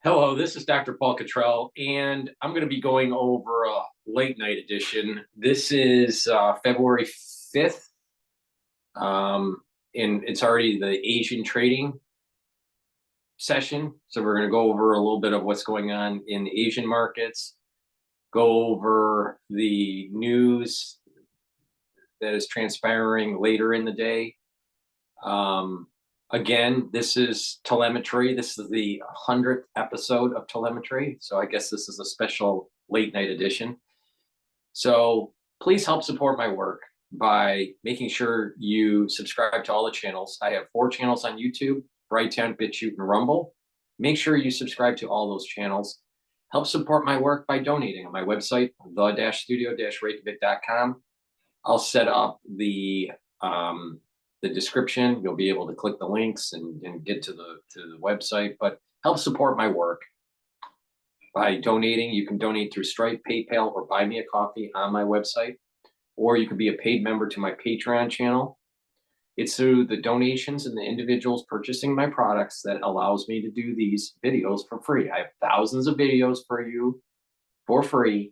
Hello, this is Dr. Paul Cottrell, and I'm going to be going over a late night edition. This is February 5th, and it's already the Asian trading session. So we're going to go over a little bit of what's going on in the Asian markets, go over the news that is transpiring later in the day. Again, this is Telemetry. This is the 100th episode of Telemetry. So I guess this is a special late night edition. So please help support my work by making sure you subscribe to all the channels. I have 4 channels on YouTube: Brighteon, Bitchute, and Rumble. Make sure you subscribe to all those channels. Help support my work by donating on my website, the-studio-reykjavik.com. I'll set up the description. You'll be able to click the links and get to the website, but help support my work by donating. You can donate through Stripe, PayPal, or buy me a coffee on my website, or you could be a paid member to my Patreon channel. It's through the donations and the individuals purchasing my products that allows me to do these videos for free. I have thousands of videos for you for free,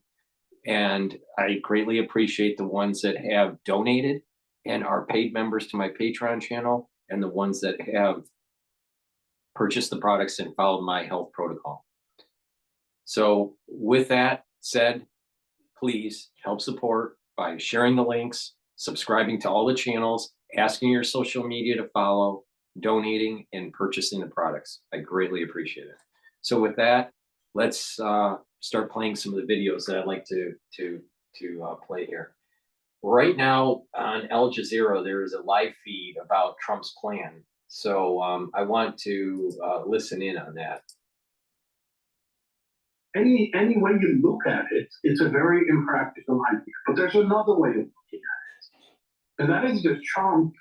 and I greatly appreciate the ones that have donated and are paid members to my Patreon channel, and the ones that have purchased the products and followed my health protocol. So with that said, please help support by sharing the links, subscribing to all the channels, asking your social media to follow, donating, and purchasing the products. I greatly appreciate it. So with that, let's start playing some of the videos that I'd like to play here. Right now on Al Jazeera, there is a live feed about Trump's plan. So I want to listen in on that. Any way you look at it, it's a very impractical idea. But there's another way of looking at it. And that is that Trump,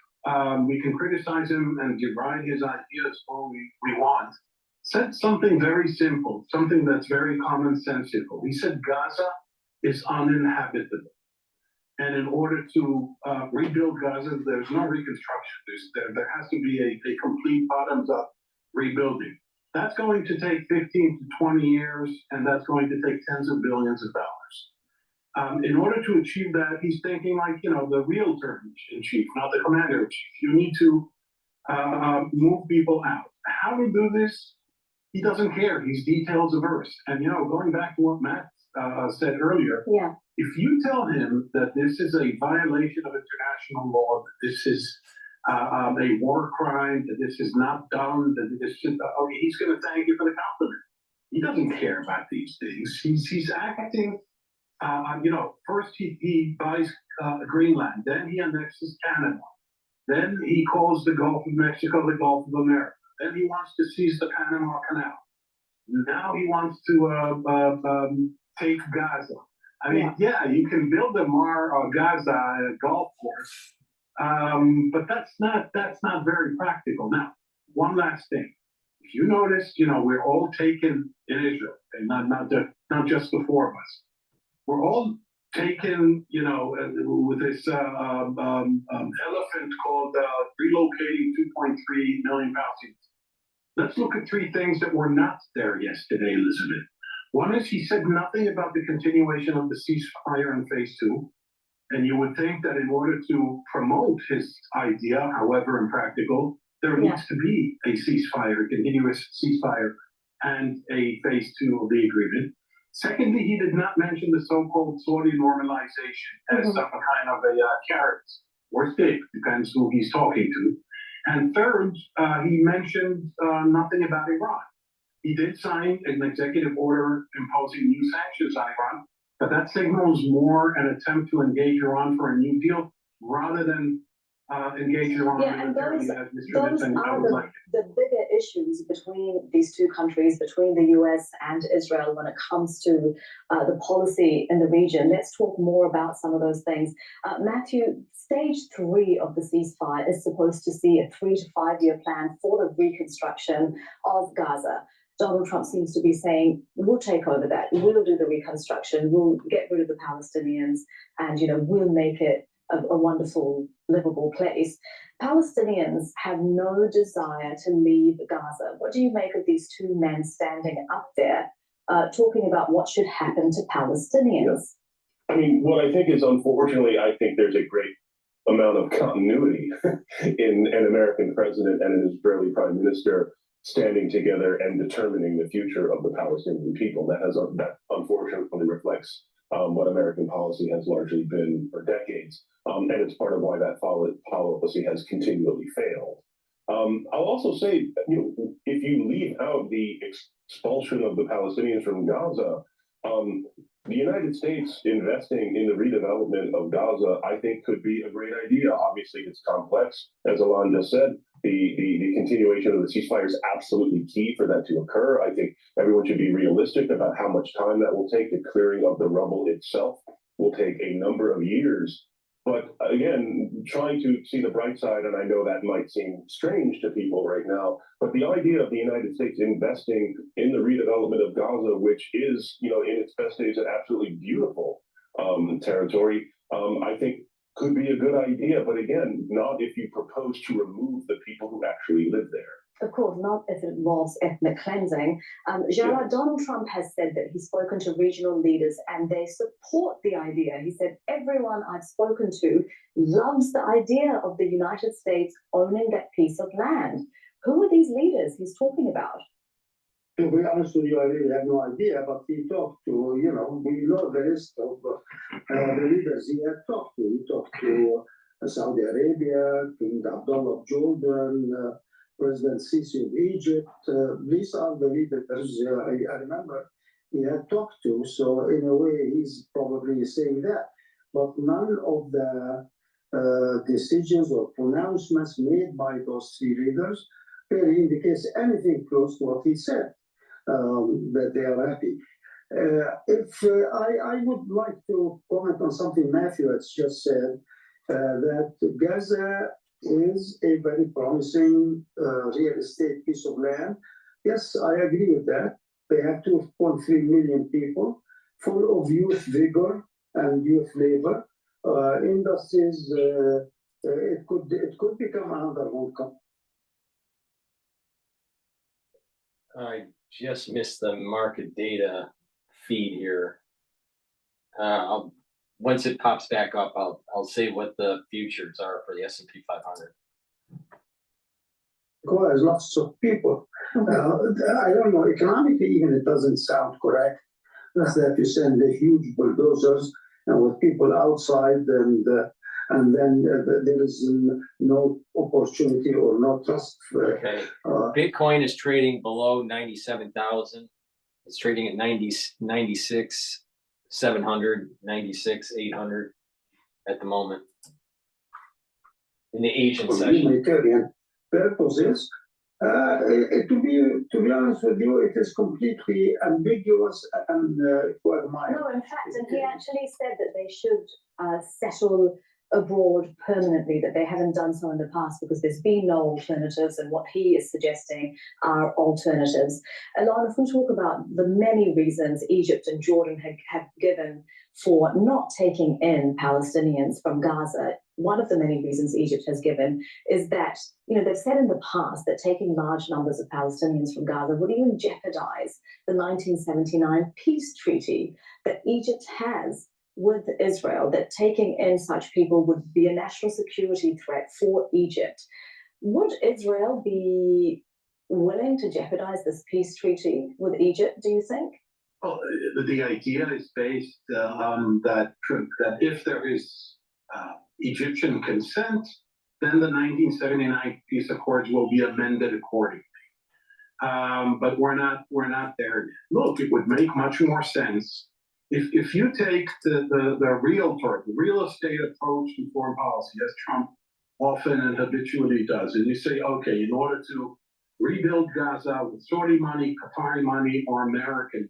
we can criticize him and deride his ideas all we want, said something very simple, something that's very commonsensical. He said Gaza is uninhabitable. And in order to rebuild Gaza, there's no reconstruction. There has to be a complete bottoms-up rebuilding. That's going to take 15 to 20 years, and that's going to take tens of billions of dollars. In order to achieve that, he's thinking like, the realtor-in-chief, not the commander-in-chief. You need to move people out. How to do this? He doesn't care. He's details averse. And, going back to what Matt said earlier, yeah. If you tell him that this is a violation of international law, that this is a war crime, that this is not done, that this is, he's going to thank you for the compliment. He doesn't care about these things. He's acting, first he buys Greenland, then he annexes Canada, then he calls the Gulf of Mexico the Gulf of America, then he wants to seize the Panama Canal. Now he wants to take Gaza. I mean, yeah, you can build a Gaza golf course, but that's not very practical. Now, one last thing. If you notice, we're all taken in Israel, and not just the 4 of us. We're all taken, with this elephant called relocating 2.3 million Palestinians. Let's look at 3 things that were not there yesterday, Elizabeth. One is he said nothing about the continuation of the ceasefire in phase 2. And you would think that in order to promote his idea, however impractical, there needs to be a ceasefire, a continuous ceasefire, and a phase 2 of the agreement. Secondly, he did not mention the so-called Saudi normalization as some kind of a carrot or stick, depends who he's talking to. And third, he mentioned nothing about Iran. He did sign an executive order imposing new sanctions on Iran, but that signals more an attempt to engage Iran for a new deal rather than engage Iran militarily. Those are the bigger issues between these 2 countries, between the US and Israel when it comes to the policy in the region. Let's talk more about some of those things. Matthew, stage 3 of the ceasefire is supposed to see a 3 to 5 year plan for the reconstruction of Gaza. Donald Trump seems to be saying, we'll take over that, we'll do the reconstruction, we'll get rid of the Palestinians, and we'll make it a wonderful, livable place. Palestinians have no desire to leave Gaza. What do you make of these two men standing up there talking about what should happen to Palestinians? I mean, what I think is, unfortunately, I think there's a great amount of continuity in an American president and an Israeli prime minister standing together and determining the future of the Palestinian people. That unfortunately reflects what American policy has largely been for decades, and it's part of why that policy has continually failed. I'll also say, if you leave out the expulsion of the Palestinians from Gaza, the United States investing in the redevelopment of Gaza, I think, could be a great idea. Obviously, it's complex. As Alon just said, the continuation of the ceasefire is absolutely key for that to occur. I think everyone should be realistic about how much time that will take. The clearing of the rubble itself will take a number of years. But again, trying to see the bright side, and I know that might seem strange to people right now, but the idea of the United States investing in the redevelopment of Gaza, which is, in its best days, an absolutely beautiful territory, I think could be a good idea. But again, not if you propose to remove the people who actually live there. Of course, not if it involves ethnic cleansing. Donald Trump has said that he's spoken to regional leaders and they support the idea. He said, everyone I've spoken to loves the idea of the United States owning that piece of land. Who are these leaders he's talking about? To be honest with you, I really have no idea, but he talked to, we know the list of the leaders he had talked to. He talked to Saudi Arabia, King Abdullah of Jordan, President Sisi of Egypt. These are the leaders I remember he had talked to. So in a way, he's probably saying that. But none of the decisions or pronouncements made by those three leaders really indicates anything close to what he said, that they are happy. I would like to comment on something Matthew has just said, that Gaza is a very promising real estate piece of land. Yes, I agree with that. They have 2.3 million people, full of youth vigor and youth labor. Industries, it could become another Hong Kong. I just missed the market data feed here. Once it pops back up, I'll say what the futures are for the S&P 500. Requires lots of people. I don't know, economically even it doesn't sound correct. That's that you send the huge bulldozers and with people outside, and then there is no opportunity or no trust. Okay. Bitcoin is trading below 97,000. It's trading at 96,700, 96,800 at the moment. In the Asian session. Humanitarian purposes. To be honest with you, it is completely ambiguous and quagmire. No, in fact, and he actually said that they should settle abroad permanently, that they haven't done so in the past because there's been no alternatives, and what he is suggesting are alternatives. Alon, if we talk about the many reasons Egypt and Jordan have given for not taking in Palestinians from Gaza, one of the many reasons Egypt has given is that, they've said in the past that taking large numbers of Palestinians from Gaza would even jeopardize the 1979 peace treaty that Egypt has with Israel, that taking in such people would be a national security threat for Egypt. Would Israel be willing to jeopardize this peace treaty with Egypt, do you think? Well, the idea is based that if there is Egyptian consent, then the 1979 peace accords will be amended accordingly. But we're not there yet. Look, it would make much more sense if you take the real estate approach to foreign policy, as Trump often and habitually does, and you say, okay, in order to rebuild Gaza with Saudi money, Qatari money, or American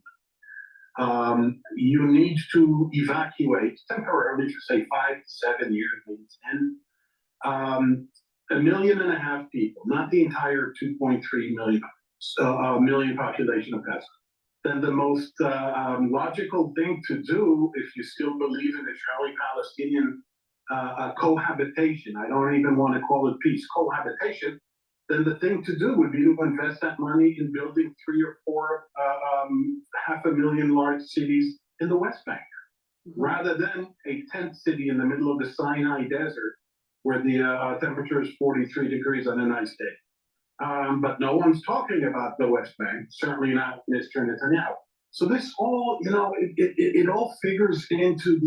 money, you need to evacuate temporarily for say 5 to 7 years, maybe 10, 1.5 million people, not the entire 2.3 million population of Gaza. Then the most logical thing to do, if you still believe in Israeli-Palestinian cohabitation, I don't even want to call it peace, cohabitation, then the thing to do would be to invest that money in building 3 or 4 500,000 large cities in the West Bank, rather than a tent city in the middle of the Sinai Desert where the temperature is 43 degrees on a nice day. But no one's talking about the West Bank, certainly not Mr. Netanyahu. So this all, it all figures into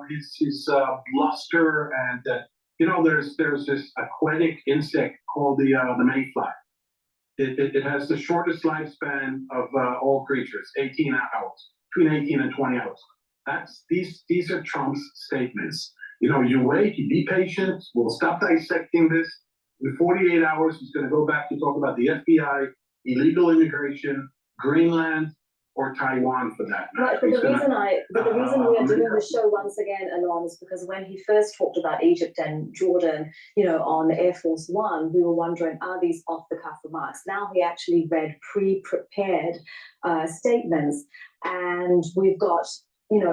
his bluster, and there's this aquatic insect called the mayfly. It has the shortest lifespan of all creatures, 18 hours, between 18 and 20 hours. These are Trump's statements. You wait, you be patient. We'll stop dissecting this. In 48 hours, he's going to go back to talk about the FBI, illegal immigration, Greenland, or Taiwan for that matter. Right, but the reason we are doing the show once again, Alon, is because when he first talked about Egypt and Jordan, on Air Force One, we were wondering, are these off-the-cuff remarks? Now he actually read pre-prepared statements, and we've got,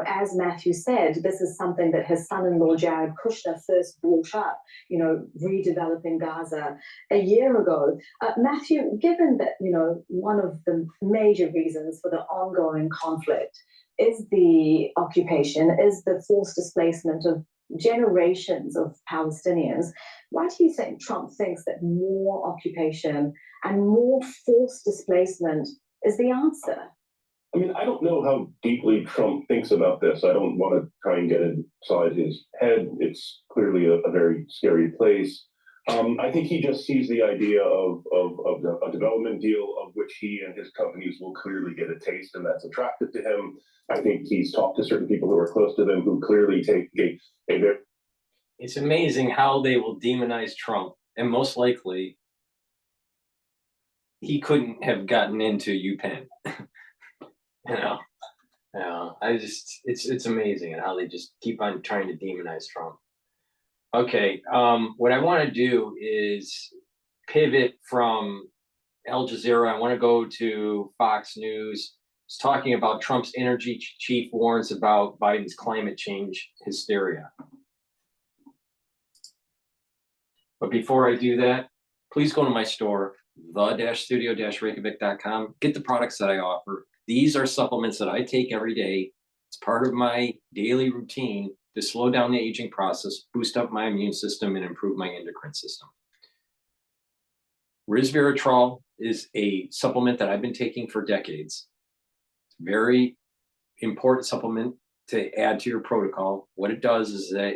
as Matthew said, this is something that his son-in-law Jared Kushner first brought up, redeveloping Gaza a year ago. Matthew, given that, one of the major reasons for the ongoing conflict is the occupation, is the forced displacement of generations of Palestinians, why do you think Trump thinks that more occupation and more forced displacement is the answer? I mean, I don't know how deeply Trump thinks about this. I don't want to try and get inside his head. It's clearly a very scary place. I think he just sees the idea of a development deal of which he and his companies will clearly get a taste, and that's attractive to him. I think he's talked to certain people who are close to them who clearly take a very... It's amazing how they will demonize Trump, and most likely he couldn't have gotten into UPenn. It's amazing how they just keep on trying to demonize Trump. Okay, what I want to do is pivot from Al Jazeera. I want to go to Fox News. It's talking about Trump's energy chief warns about Biden's climate change hysteria. But before I do that, please go to my store, the-studio-reykjavik.com. Get the products that I offer. These are supplements that I take every day. It's part of my daily routine to slow down the aging process, boost up my immune system, and improve my endocrine system. Resveratrol is a supplement that I've been taking for decades. It's a very important supplement to add to your protocol. What it does is that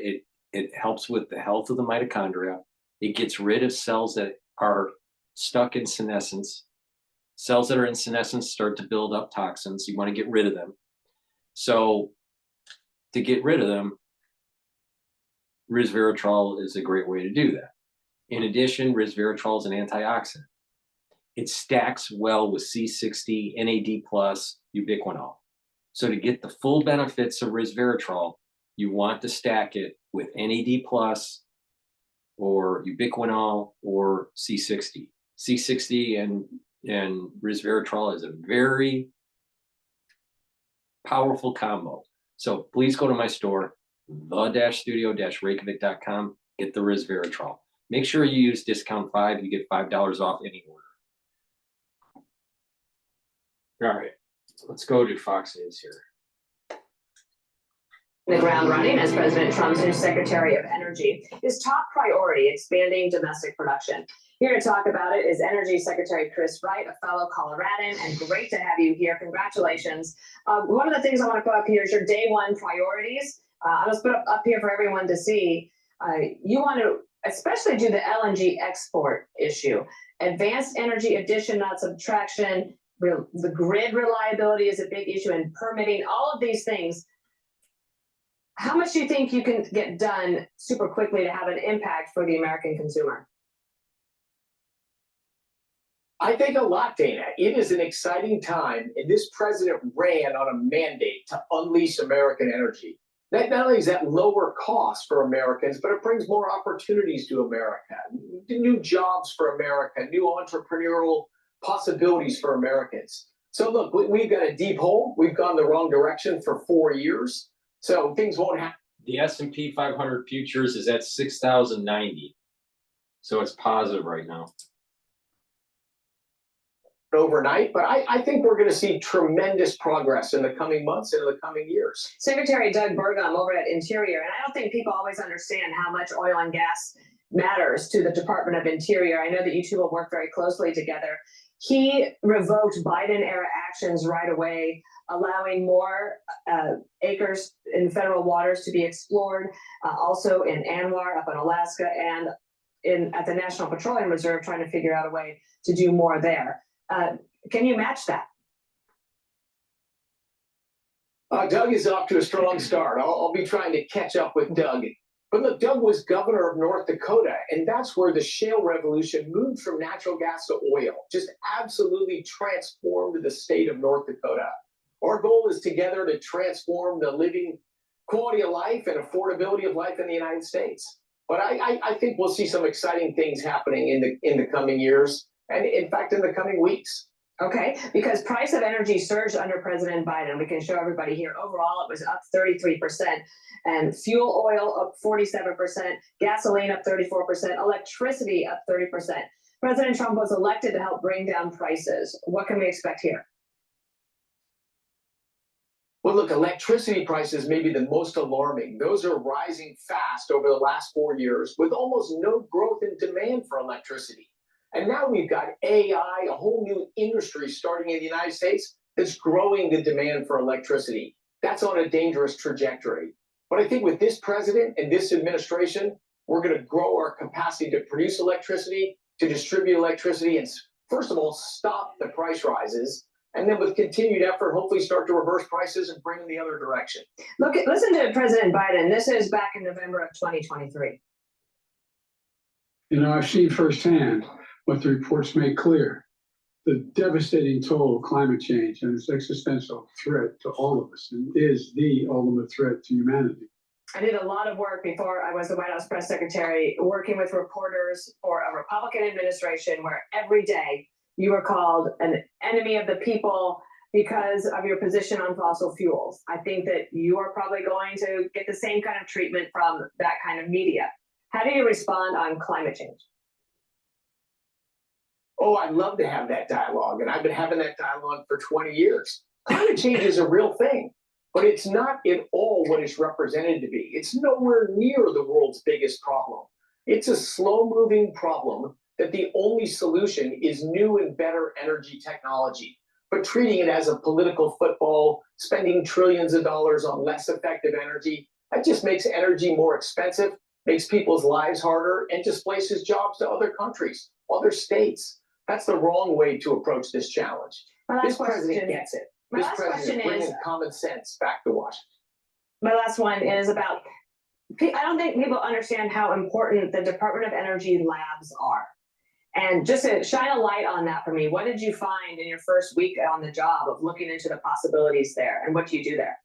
it helps with the health of the mitochondria. It gets rid of cells that are stuck in senescence. Cells that are in senescence start to build up toxins. You want to get rid of them. So to get rid of them, resveratrol is a great way to do that. In addition, resveratrol is an antioxidant. It stacks well with C60, NAD+, ubiquinol. So to get the full benefits of resveratrol, you want to stack it with NAD+, or ubiquinol, or C60. C60 and resveratrol is a very powerful combo. So please go to my store, the-studio-reykjavik.com, get the resveratrol. Make sure you use discount 5, you get $5 off any order. All right, let's go to Fox News here. The ground running as President Trump's new Secretary of Energy. His top priority, expanding domestic production. Here to talk about it is Energy Secretary Chris Wright, a fellow Coloradan, and great to have you here. Congratulations. One of the things I want to put up here is your day one priorities. I'll just put up here for everyone to see. You want to especially do the LNG export issue. Advanced energy addition, not subtraction. The grid reliability is a big issue, and permitting, all of these things. How much do you think you can get done super quickly to have an impact for the American consumer? I think a lot, Dana. It is an exciting time, and this president ran on a mandate to unleash American energy. Not only is that lower cost for Americans, but it brings more opportunities to America, new jobs for America, new entrepreneurial possibilities for Americans. So look, we've got a deep hole. We've gone the wrong direction for 4 years. So things won't The S&P 500 futures is at 6,090. So it's positive right now. Overnight, but I think we're going to see tremendous progress in the coming months and in the coming years. Secretary Doug Burgum over at Interior, and I don't think people always understand how much oil and gas matters to the Department of Interior. I know that you two will work very closely together. He revoked Biden-era actions right away, allowing more acres in federal waters to be explored, also in Anwar up in Alaska, and at the National Petroleum Reserve, trying to figure out a way to do more there. Can you match that? Doug is off to a strong start. I'll be trying to catch up with Doug. But look, Doug was governor of North Dakota, and that's where the shale revolution moved from natural gas to oil, just absolutely transformed the state of North Dakota. Our goal is together to transform the living quality of life and affordability of life in the United States. But I think we'll see some exciting things happening in the coming years, and in fact, in the coming weeks. Okay, because price of energy surged under President Biden. We can show everybody here. Overall, it was up 33%, and fuel oil up 47%, gasoline up 34%, electricity up 30%. President Trump was elected to help bring down prices. What can we expect here? Well, look, electricity prices may be the most alarming. Those are rising fast over the last 4 years with almost no growth in demand for electricity. And now we've got AI, a whole new industry starting in the United States that's growing the demand for electricity. That's on a dangerous trajectory. But I think with this president and this administration, we're going to grow our capacity to produce electricity, to distribute electricity, and first of all, stop the price rises. And then with continued effort, hopefully start to reverse prices and bring them the other direction. Look, listen to President Biden. This is back in November of 2023. You know, I've seen firsthand what the reports make clear, the devastating toll of climate change and its existential threat to all of us, and is the ultimate threat to humanity. I did a lot of work before I was the White House press secretary, working with reporters for a Republican administration where every day you were called an enemy of the people because of your position on fossil fuels. I think that you are probably going to get the same kind of treatment from that kind of media. How do you respond on climate change? Oh, I'd love to have that dialogue, and I've been having that dialogue for 20 years. Climate change is a real thing, but it's not at all what it's represented to be. It's nowhere near the world's biggest problem. It's a slow-moving problem that the only solution is new and better energy technology. But treating it as a political football, spending trillions of dollars on less effective energy, that just makes energy more expensive, makes people's lives harder, and displaces jobs to other countries, other states. That's the wrong way to approach this challenge. This president gets it. This president is bringing common sense back to Washington. My last one is about, I don't think people understand how important the Department of Energy labs are. And just to shine a light on that for me, what did you find in your first week on the job of looking into the possibilities there, and what do you do there?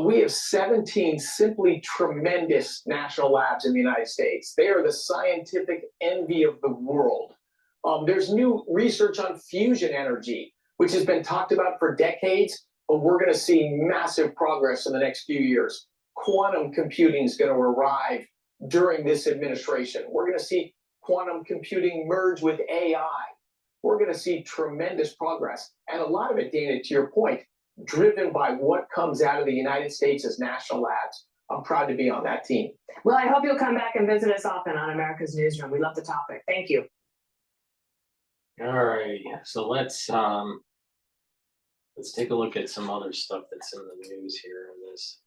We have 17 simply tremendous national labs in the United States. They are the scientific envy of the world. There's new research on fusion energy, which has been talked about for decades, but we're going to see massive progress in the next few years. Quantum computing is going to arrive during this administration. We're going to see quantum computing merge with AI. We're going to see tremendous progress. And a lot of it, Dana, to your point, driven by what comes out of the United States as national labs. I'm proud to be on that team. Well, I hope you'll come back and visit us often on America's Newsroom. We love the topic. Thank you. All right, so let's take a look at some other stuff that's in the news here in this.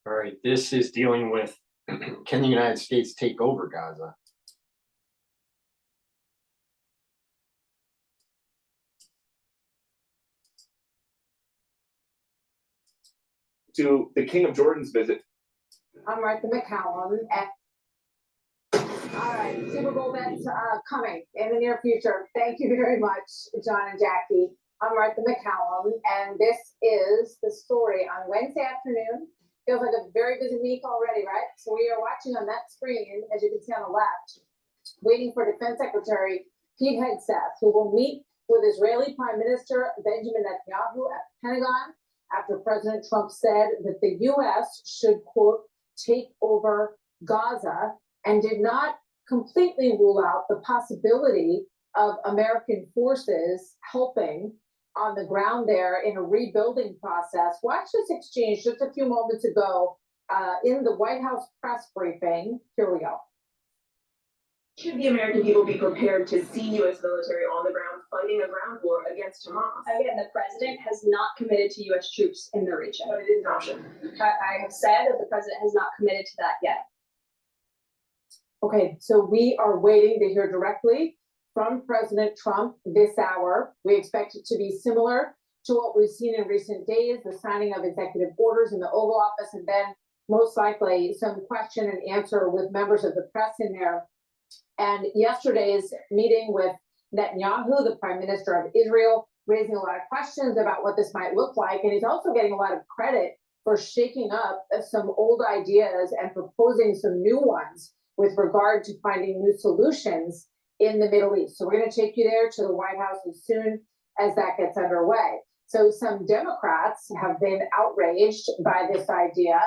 All right, this is dealing with can the United States take over Gaza? To the King of Jordan's visit. I'm Martha McCallum. All right, Super Bowl bets coming in the near future. Thank you very much, John and Jackie. I'm Martha McCallum, and this is the story on Wednesday afternoon. Feels like a very busy week already, right? So we are watching on that screen, as you can see on the left, waiting for Defense Secretary Pete Hegseth, who will meet with Israeli Prime Minister Benjamin Netanyahu at the Pentagon after President Trump said that the U.S. should, quote, take over Gaza, and did not completely rule out the possibility of American forces helping on the ground there in a rebuilding process. Watch this exchange just a few moments ago in the White House press briefing. Here we go. Should the American people be prepared to see U.S. military on the ground funding a ground war against Hamas? Again, the president has not committed to U.S. troops in the region. But it is an option. I have said that the president has not committed to that yet. Okay, so we are waiting to hear directly from President Trump this hour. We expect it to be similar to what we've seen in recent days, the signing of executive orders in the Oval Office, and then most likely some question and answer with members of the press in there. And yesterday's meeting with Netanyahu, the Prime Minister of Israel, raising a lot of questions about what this might look like. And he's also getting a lot of credit for shaking up some old ideas and proposing some new ones with regard to finding new solutions in the Middle East. So we're going to take you there to the White House as soon as that gets underway. So some Democrats have been outraged by this idea.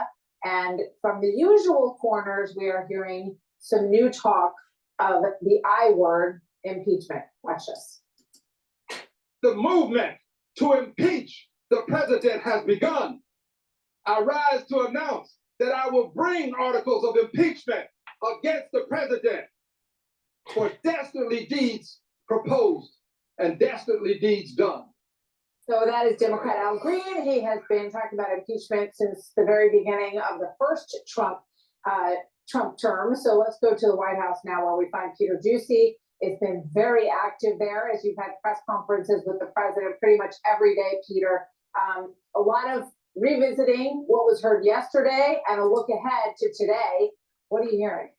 And from the usual corners, we are hearing some new talk of the I word, impeachment. Watch this. The movement to impeach the president has begun. I rise to announce that I will bring articles of impeachment against the president for dastardly deeds proposed and dastardly deeds done. So that is Democrat Al Green. He has been talking about impeachment since the very beginning of the first Trump term. So let's go to the White House now, where we find Peter Doocy. It's been very active there, as you've had press conferences with the president pretty much every day, Peter. A lot of revisiting what was heard yesterday and a look ahead to today. What are you hearing?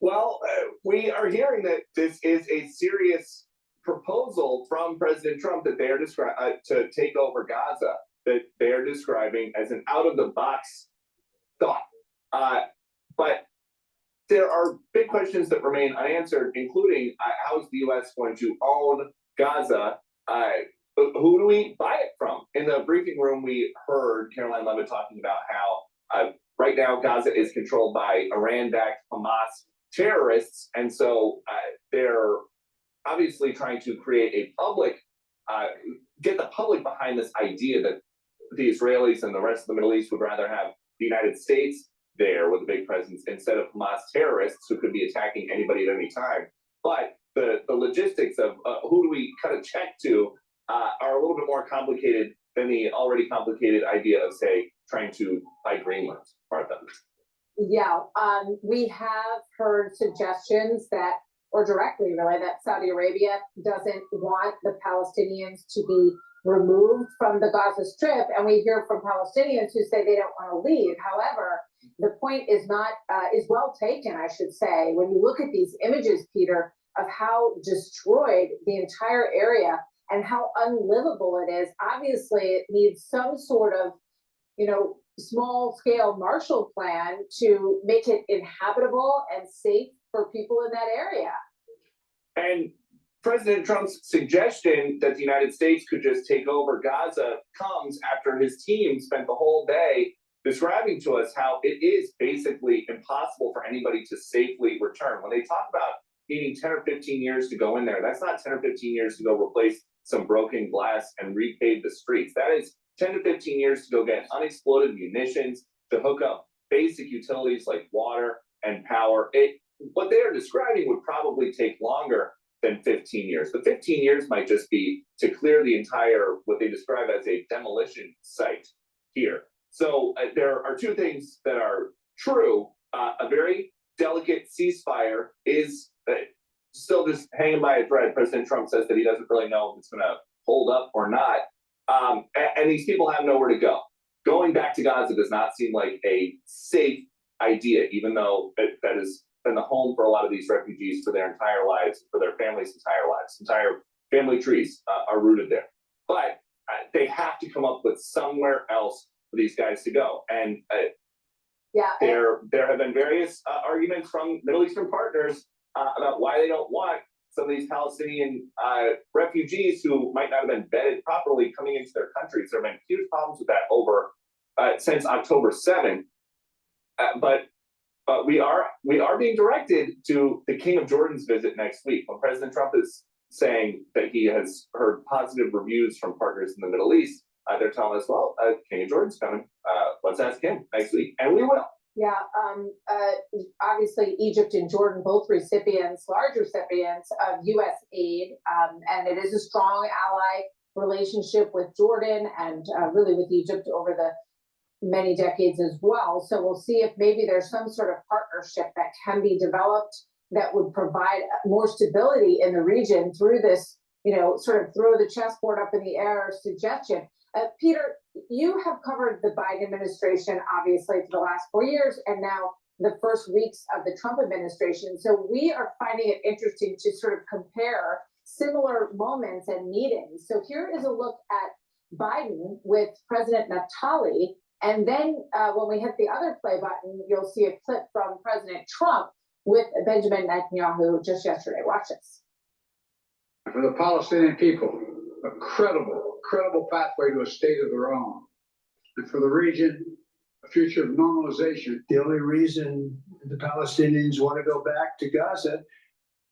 Well, we are hearing that this is a serious proposal from President Trump that they are describing to take over Gaza, that they are describing as an out-of-the-box thought. But there are big questions that remain unanswered, including how is the U.S. going to own Gaza? Who do we buy it from? In the briefing room, we heard Caroline Levitt talking about how right now Gaza is controlled by Iran-backed Hamas terrorists, and so they're obviously trying to create a public, get the public behind this idea that the Israelis and the rest of the Middle East would rather have the United States there with a big presence instead of Hamas terrorists who could be attacking anybody at any time. But the logistics of who do we cut a check to are a little bit more complicated than the already complicated idea of, say, trying to buy Greenland, Martha. Yeah, we have heard suggestions that, or directly really, that Saudi Arabia doesn't want the Palestinians to be removed from the Gaza Strip, and we hear from Palestinians who say they don't want to leave. However, the point is not is well taken, I should say, when you look at these images, Peter, of how destroyed the entire area and how unlivable it is. Obviously, it needs some sort of, small scale Marshall Plan to make it inhabitable and safe for people in that area. And President Trump's suggestion that the United States could just take over Gaza comes after his team spent the whole day describing to us how it is basically impossible for anybody to safely return. When they talk about needing 10 or 15 years to go in there, that's not 10 or 15 years to go replace some broken glass and repave the streets. That is 10 to 15 years to go get unexploded munitions, to hook up basic utilities like water and power. What they are describing would probably take longer than 15 years. The 15 years might just be to clear the entire, what they describe as a demolition site here. So there are two things that are true. A very delicate ceasefire is still just hanging by a thread. President Trump says that he doesn't really know if it's going to hold up or not. And these people have nowhere to go. Going back to Gaza does not seem like a safe idea, even though that has been the home for a lot of these refugees for their entire lives, for their families' entire lives. Entire family trees are rooted there. But they have to come up with somewhere else for these guys to go. And there have been various arguments from Middle Eastern partners about why they don't want some of these Palestinian refugees who might not have been vetted properly coming into their countries. There have been huge problems with that over since October 7th. But we are being directed to the King of Jordan's visit next week, when President Trump is saying that he has heard positive reviews from partners in the Middle East. They're telling us, well, King of Jordan's coming. Let's ask him next week, and we will. Yeah, obviously Egypt and Jordan, both large recipients of U.S. aid, and it is a strong ally relationship with Jordan and really with Egypt over the many decades as well. So we'll see if maybe there's some sort of partnership that can be developed that would provide more stability in the region through this, sort of throw the chessboard up in the air suggestion. Peter, you have covered the Biden administration, obviously, for the last 4 years, and now the first weeks of the Trump administration. So we are finding it interesting to sort of compare similar moments and meetings. So here is a look at Biden with President Naftali. And then when we hit the other play button, you'll see a clip from President Trump with Benjamin Netanyahu just yesterday. Watch this. For the Palestinian people, a credible pathway to a state of their own. And for the region, a future of normalization. The only reason the Palestinians want to go back to Gaza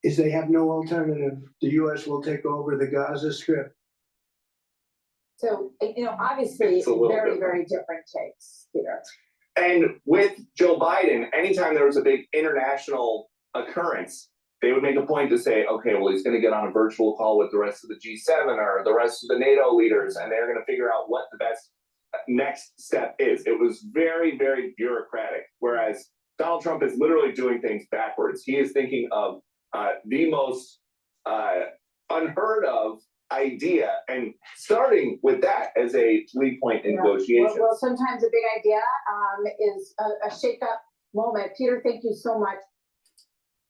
is they have no alternative. The U.S. will take over the Gaza Strip. So, obviously, It's a little very, different. very different takes, Peter. And with Joe Biden, anytime there was a big international occurrence, they would make a point to say, okay, well, he's going to get on a virtual call with the rest of the G7 or the rest of the NATO leaders, and they're going to figure out what the best next step is. It was very, very bureaucratic, whereas Donald Trump is literally doing things backwards. He is thinking of the most unheard of idea and starting with that as a lead point in negotiations. Well, sometimes a big idea is a shake-up moment. Peter, thank you so much.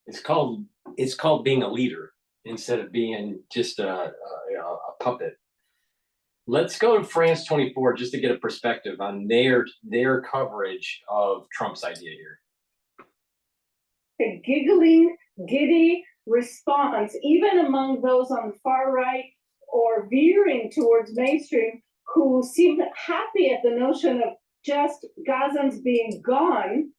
It's called being a leader instead of being just a puppet. Let's go to France 24 just to get a perspective on their coverage of Trump's idea here. A giggling, giddy response, even among those on the far right or veering towards mainstream who seem happy at the notion of just Gazans being gone.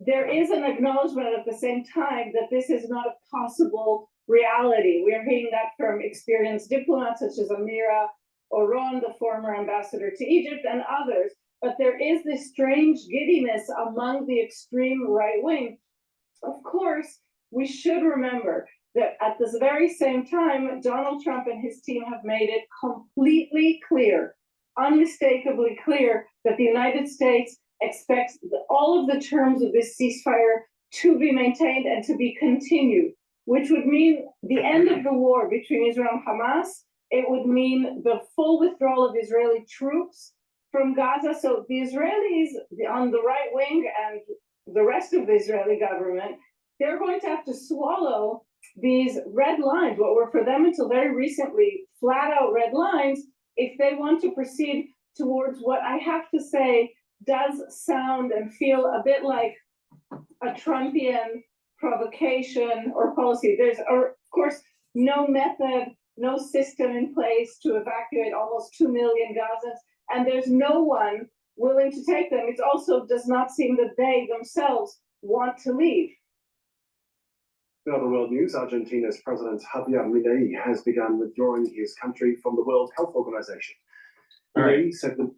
There is an acknowledgement at the same time that this is not a possible reality. We are hearing that from experienced diplomats such as Amira Oron, the former ambassador to Egypt, and others. But there is this strange giddiness among the extreme right wing. Of course, we should remember that at this very same time, Donald Trump and his team have made it completely clear, unmistakably clear, that the United States expects all of the terms of this ceasefire to be maintained and to be continued, which would mean the end of the war between Israel and Hamas. It would mean the full withdrawal of Israeli troops from Gaza. So the Israelis on the right wing and the rest of the Israeli government, they're going to have to swallow these red lines, what were for them until very recently flat out red lines, if they want to proceed towards what I have to say does sound and feel a bit like a Trumpian provocation or policy. There's, of course, no method, no system in place to evacuate almost 2 million Gazans, and there's no one willing to take them. It also does not seem that they themselves want to leave. In other world news, Argentina's President Javier Milei has begun withdrawing his country from the World Health Organization. All right. Milei said the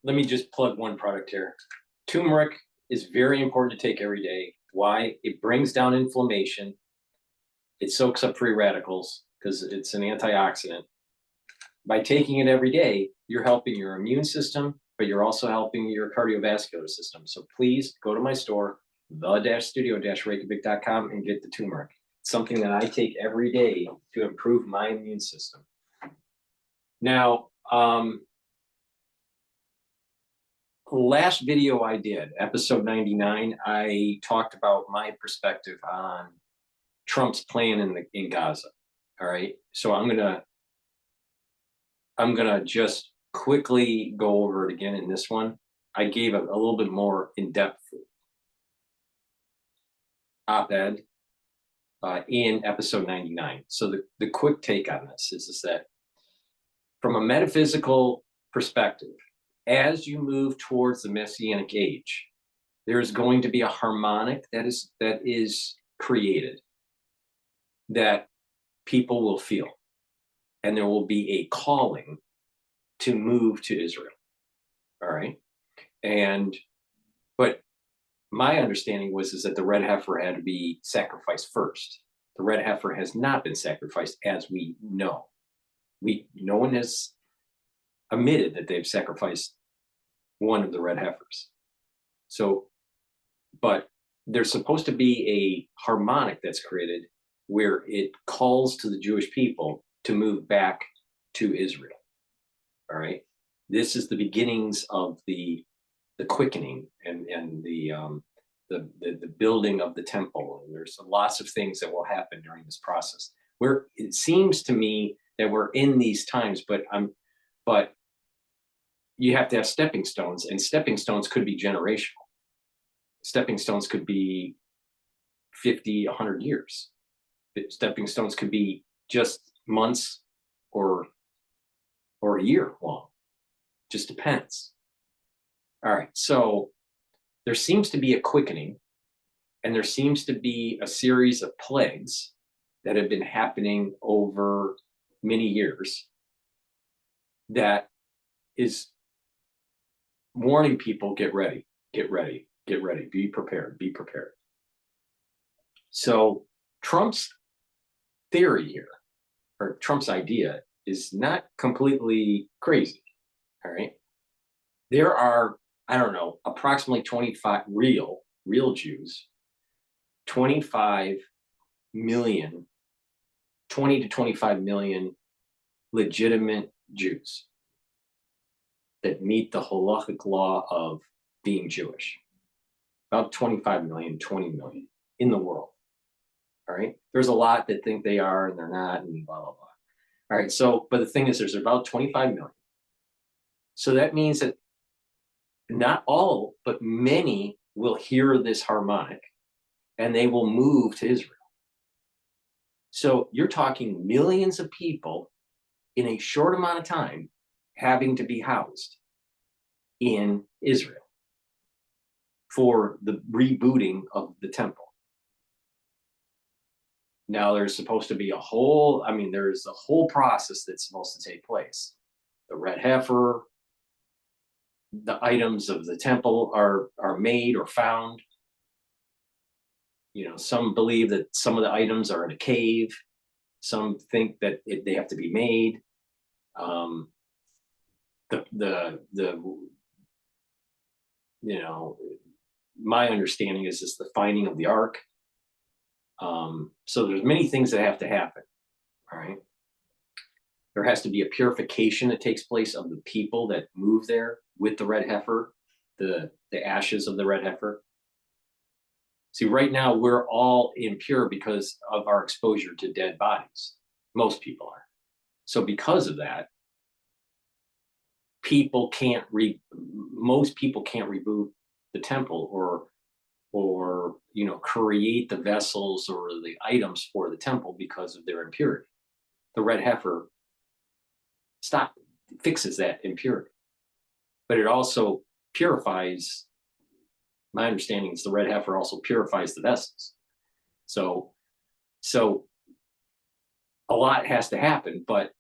Let me just plug one product here. Turmeric is very important to take every day. Why? It brings down inflammation. It soaks up free radicals because it's an antioxidant. By taking it every day, you're helping your immune system, but you're also helping your cardiovascular system. So please go to my store, the-studio-reykjavik.com, and get the turmeric. It's something that I take every day to improve my immune system. Now, last video I did, episode 99, I talked about my perspective on Trump's plan in Gaza. All right, so I'm gonna just quickly go over it again in this one. I gave a little bit more in-depth op-ed. in episode 99. So the quick take on this is that from a metaphysical perspective, as you move towards the Messianic age, there's going to be a harmonic that is created that people will feel, and there will be a calling to move to Israel. All right, but my understanding is that the red heifer had to be sacrificed first. The red heifer has not been sacrificed, as we know. No one has admitted that they've sacrificed one of the red heifers. So, but there's supposed to be a harmonic that's created where it calls to the Jewish people to move back to Israel. All right, this is the beginnings of the quickening and the building of the temple. And there's lots of things that will happen during this process. Where it seems to me that we're in these times, but you have to have stepping stones, and stepping stones could be generational. Stepping stones could be 50, 100 years. Stepping stones could be just months or a year long. Just depends. All right, so there seems to be a quickening, and there seems to be a series of plagues that have been happening over many years that is warning people, get ready, get ready, get ready, be prepared, be prepared. So Trump's theory here, or Trump's idea, is not completely crazy. All right, there are, I don't know, approximately 25 real Jews, 25 million, 20 to 25 million legitimate Jews that meet the halachic law of being Jewish. About 25 million, 20 million in the world. All right, there's a lot that think they are and they're not, and blah, blah, blah. All right, so, but the thing is, there's about 25 million. So that means that not all, but many will hear this harmonic and they will move to Israel. So you're talking millions of people in a short amount of time having to be housed in Israel for the rebooting of the temple. Now there's supposed to be there's a whole process that's supposed to take place. The red heifer, the items of the temple are made or found. You know, some believe that some of the items are in a cave. Some think that they have to be made. My understanding is just the finding of the ark. So there's many things that have to happen. All right. There has to be a purification that takes place of the people that move there with the red heifer, the ashes of the red heifer. See, right now we're all impure because of our exposure to dead bodies. Most people are. So because of that, most people can't reboot the temple or create the vessels or the items for the temple because of their impurity. The red heifer fixes that impurity, but it also purifies. My understanding is the red heifer also purifies the vessels. So a lot has to happen, but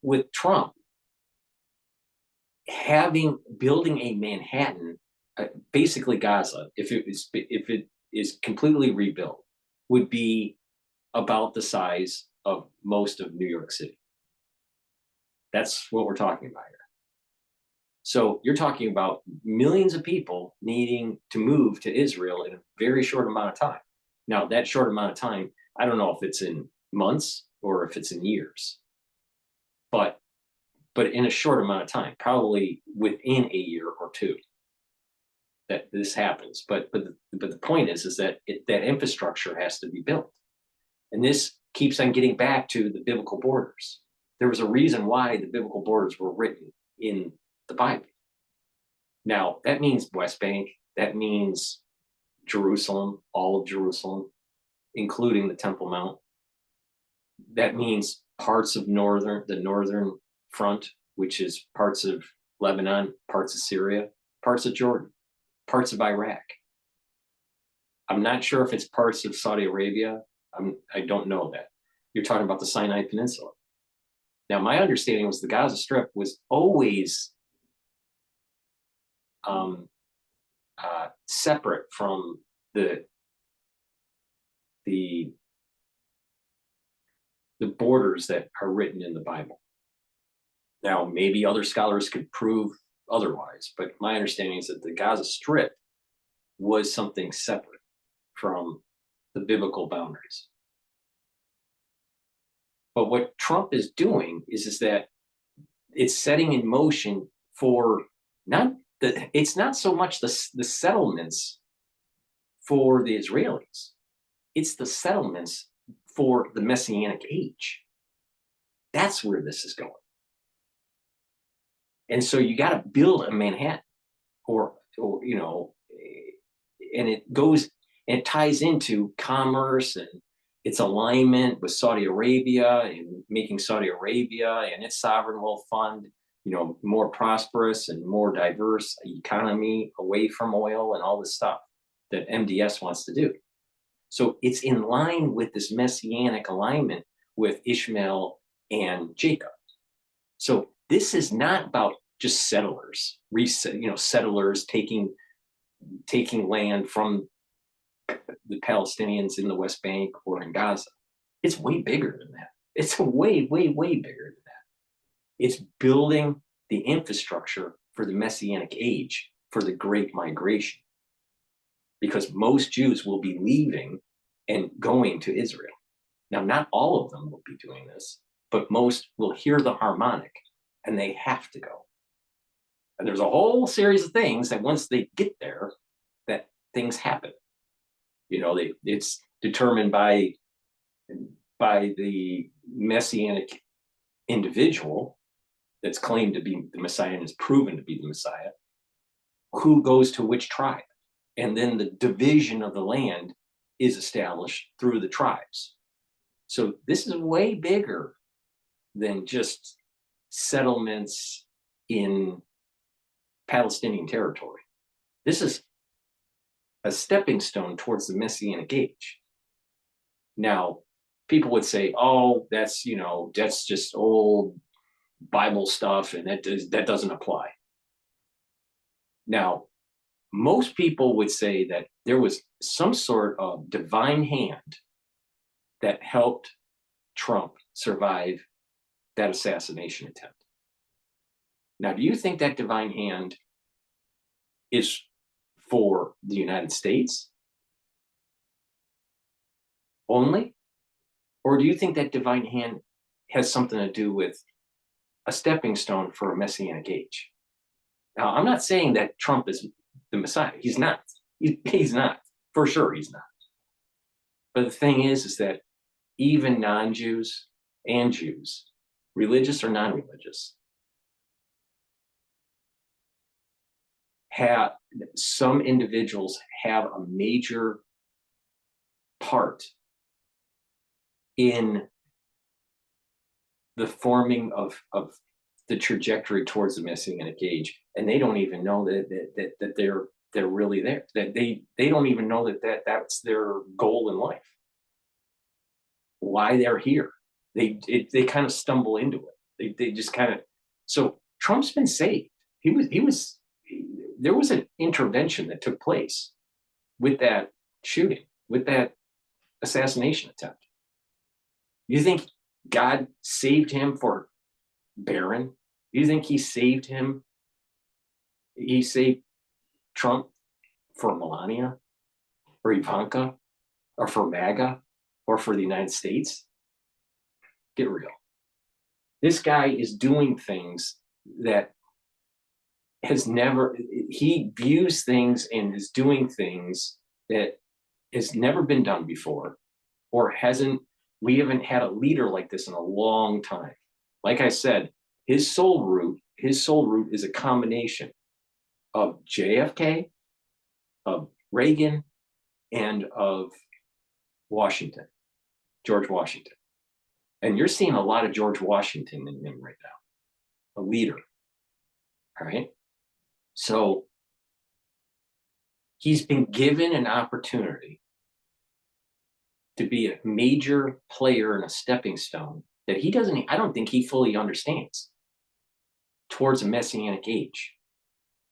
with Trump building a Manhattan, basically Gaza, if it is completely rebuilt, would be about the size of most of New York City. That's what we're talking about here. So you're talking about millions of people needing to move to Israel in a very short amount of time. Now, that short amount of time, I don't know if it's in months or if it's in years, but in a short amount of time, probably within a year or two, that this happens. But the point is that that infrastructure has to be built, and this keeps on getting back to the biblical borders. There was a reason why the biblical borders were written in the Bible. Now that means West Bank. That means Jerusalem, all of Jerusalem, including the Temple Mount. That means parts of the northern front, which is parts of Lebanon, parts of Syria, parts of Jordan, parts of Iraq. I'm not sure if it's parts of Saudi Arabia. I don't know that. You're talking about the Sinai Peninsula. Now, my understanding was the Gaza Strip was always separate from the borders that are written in the Bible. Now, maybe other scholars could prove otherwise, but my understanding is that the Gaza Strip was something separate from the biblical boundaries. But what Trump is doing is that it's setting in motion for it's not so much the settlements for the Israelis, it's the settlements for the Messianic age. That's where this is going. And so you got to build a Manhattan, or you know, and it ties into commerce and its alignment with Saudi Arabia and making Saudi Arabia and its sovereign wealth fund, you know, more prosperous and more diverse economy away from oil and all this stuff that MDS wants to do. So it's in line with this messianic alignment with Ishmael and Jacob. So this is not about just settlers, settlers taking land from the Palestinians in the West Bank or in Gaza. It's way bigger than that. It's way, way, way bigger than that. It's building the infrastructure for the Messianic age, for the Great Migration. Because most Jews will be leaving and going to Israel. Now, not all of them will be doing this, but most will hear the harmonic and they have to go. And there's a whole series of things that once they get there, that things happen. You know, it's determined by the Messianic individual that's claimed to be the Messiah and is proven to be the Messiah, who goes to which tribe. And then the division of the land is established through the tribes. So this is way bigger than just settlements in Palestinian territory. This is a stepping stone towards the Messianic age. Now, people would say, oh, that's just old Bible stuff and that doesn't apply. Now, most people would say that there was some sort of divine hand that helped Trump survive that assassination attempt. Now, do you think that divine hand is for the United States only? Or do you think that divine hand has something to do with a stepping stone for a Messianic age? Now, I'm not saying that Trump is the Messiah. He's not. He's not. For sure, he's not. But the thing is that even non-Jews and Jews, religious or non-religious, some individuals have a major part in the forming of the trajectory towards the Messianic age, and they don't even know that they're really there. That they don't even know that's their goal in life. Why they're here? They kind of stumble into it. They just kind of. So Trump's been saved. There was an intervention that took place with that shooting, with that assassination attempt. You think God saved him for Barron? You think he saved him? He saved Trump for Melania or Ivanka or for MAGA or for the United States? Get real. This guy is doing things that he views things and is doing things that has never been done before, or we haven't had a leader like this in a long time. Like I said, his soul root is a combination of JFK, of Reagan, and of Washington, George Washington. And you're seeing a lot of George Washington in him right now, a leader. All right. So he's been given an opportunity to be a major player and a stepping stone that he doesn't, I don't think he fully understands towards a messianic age.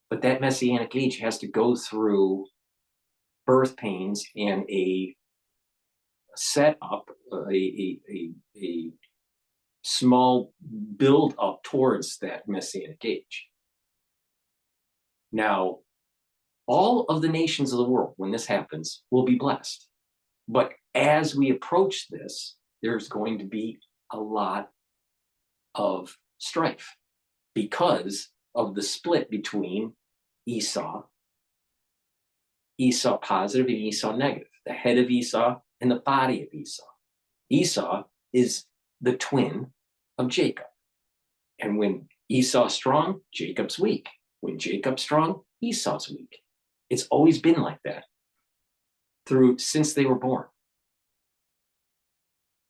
But that messianic age has to go through birth pains and a set up, a small build up towards that messianic age. Now, all of the nations of the world, when this happens, will be blessed. But as we approach this, there's going to be a lot of strife because of the split between Esau positive and Esau negative, the head of Esau and the body of Esau. Esau is the twin of Jacob. And when Esau's strong, Jacob's weak. When Jacob's strong, Esau's weak. It's always been like that since they were born.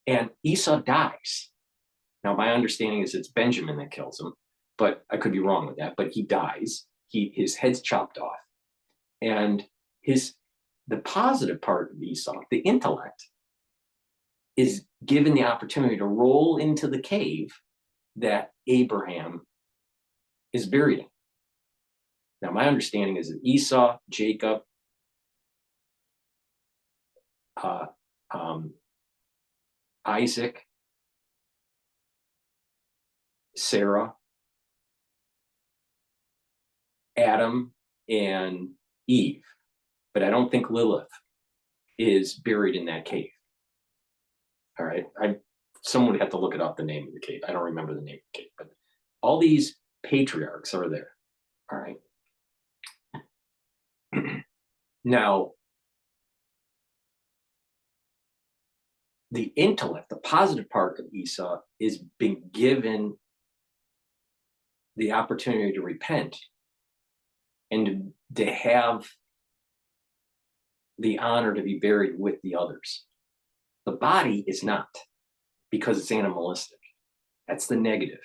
And Esau dies. Now, my understanding is it's Benjamin that kills him, but I could be wrong with that. But he dies. His head's chopped off. And the positive part of Esau, the intellect, is given the opportunity to roll into the cave that Abraham is buried in. Now, my understanding is that Esau, Jacob, Isaac, Sarah, Adam, and Eve, but I don't think Lilith is buried in that cave. All right, someone would have to look it up, the name of the cave. I don't remember the name of the cave, but all these patriarchs are there. All right. Now, the intellect, the positive part of Esau, is being given the opportunity to repent and to have the honor to be buried with the others. The body is not, because it's animalistic. That's the negative.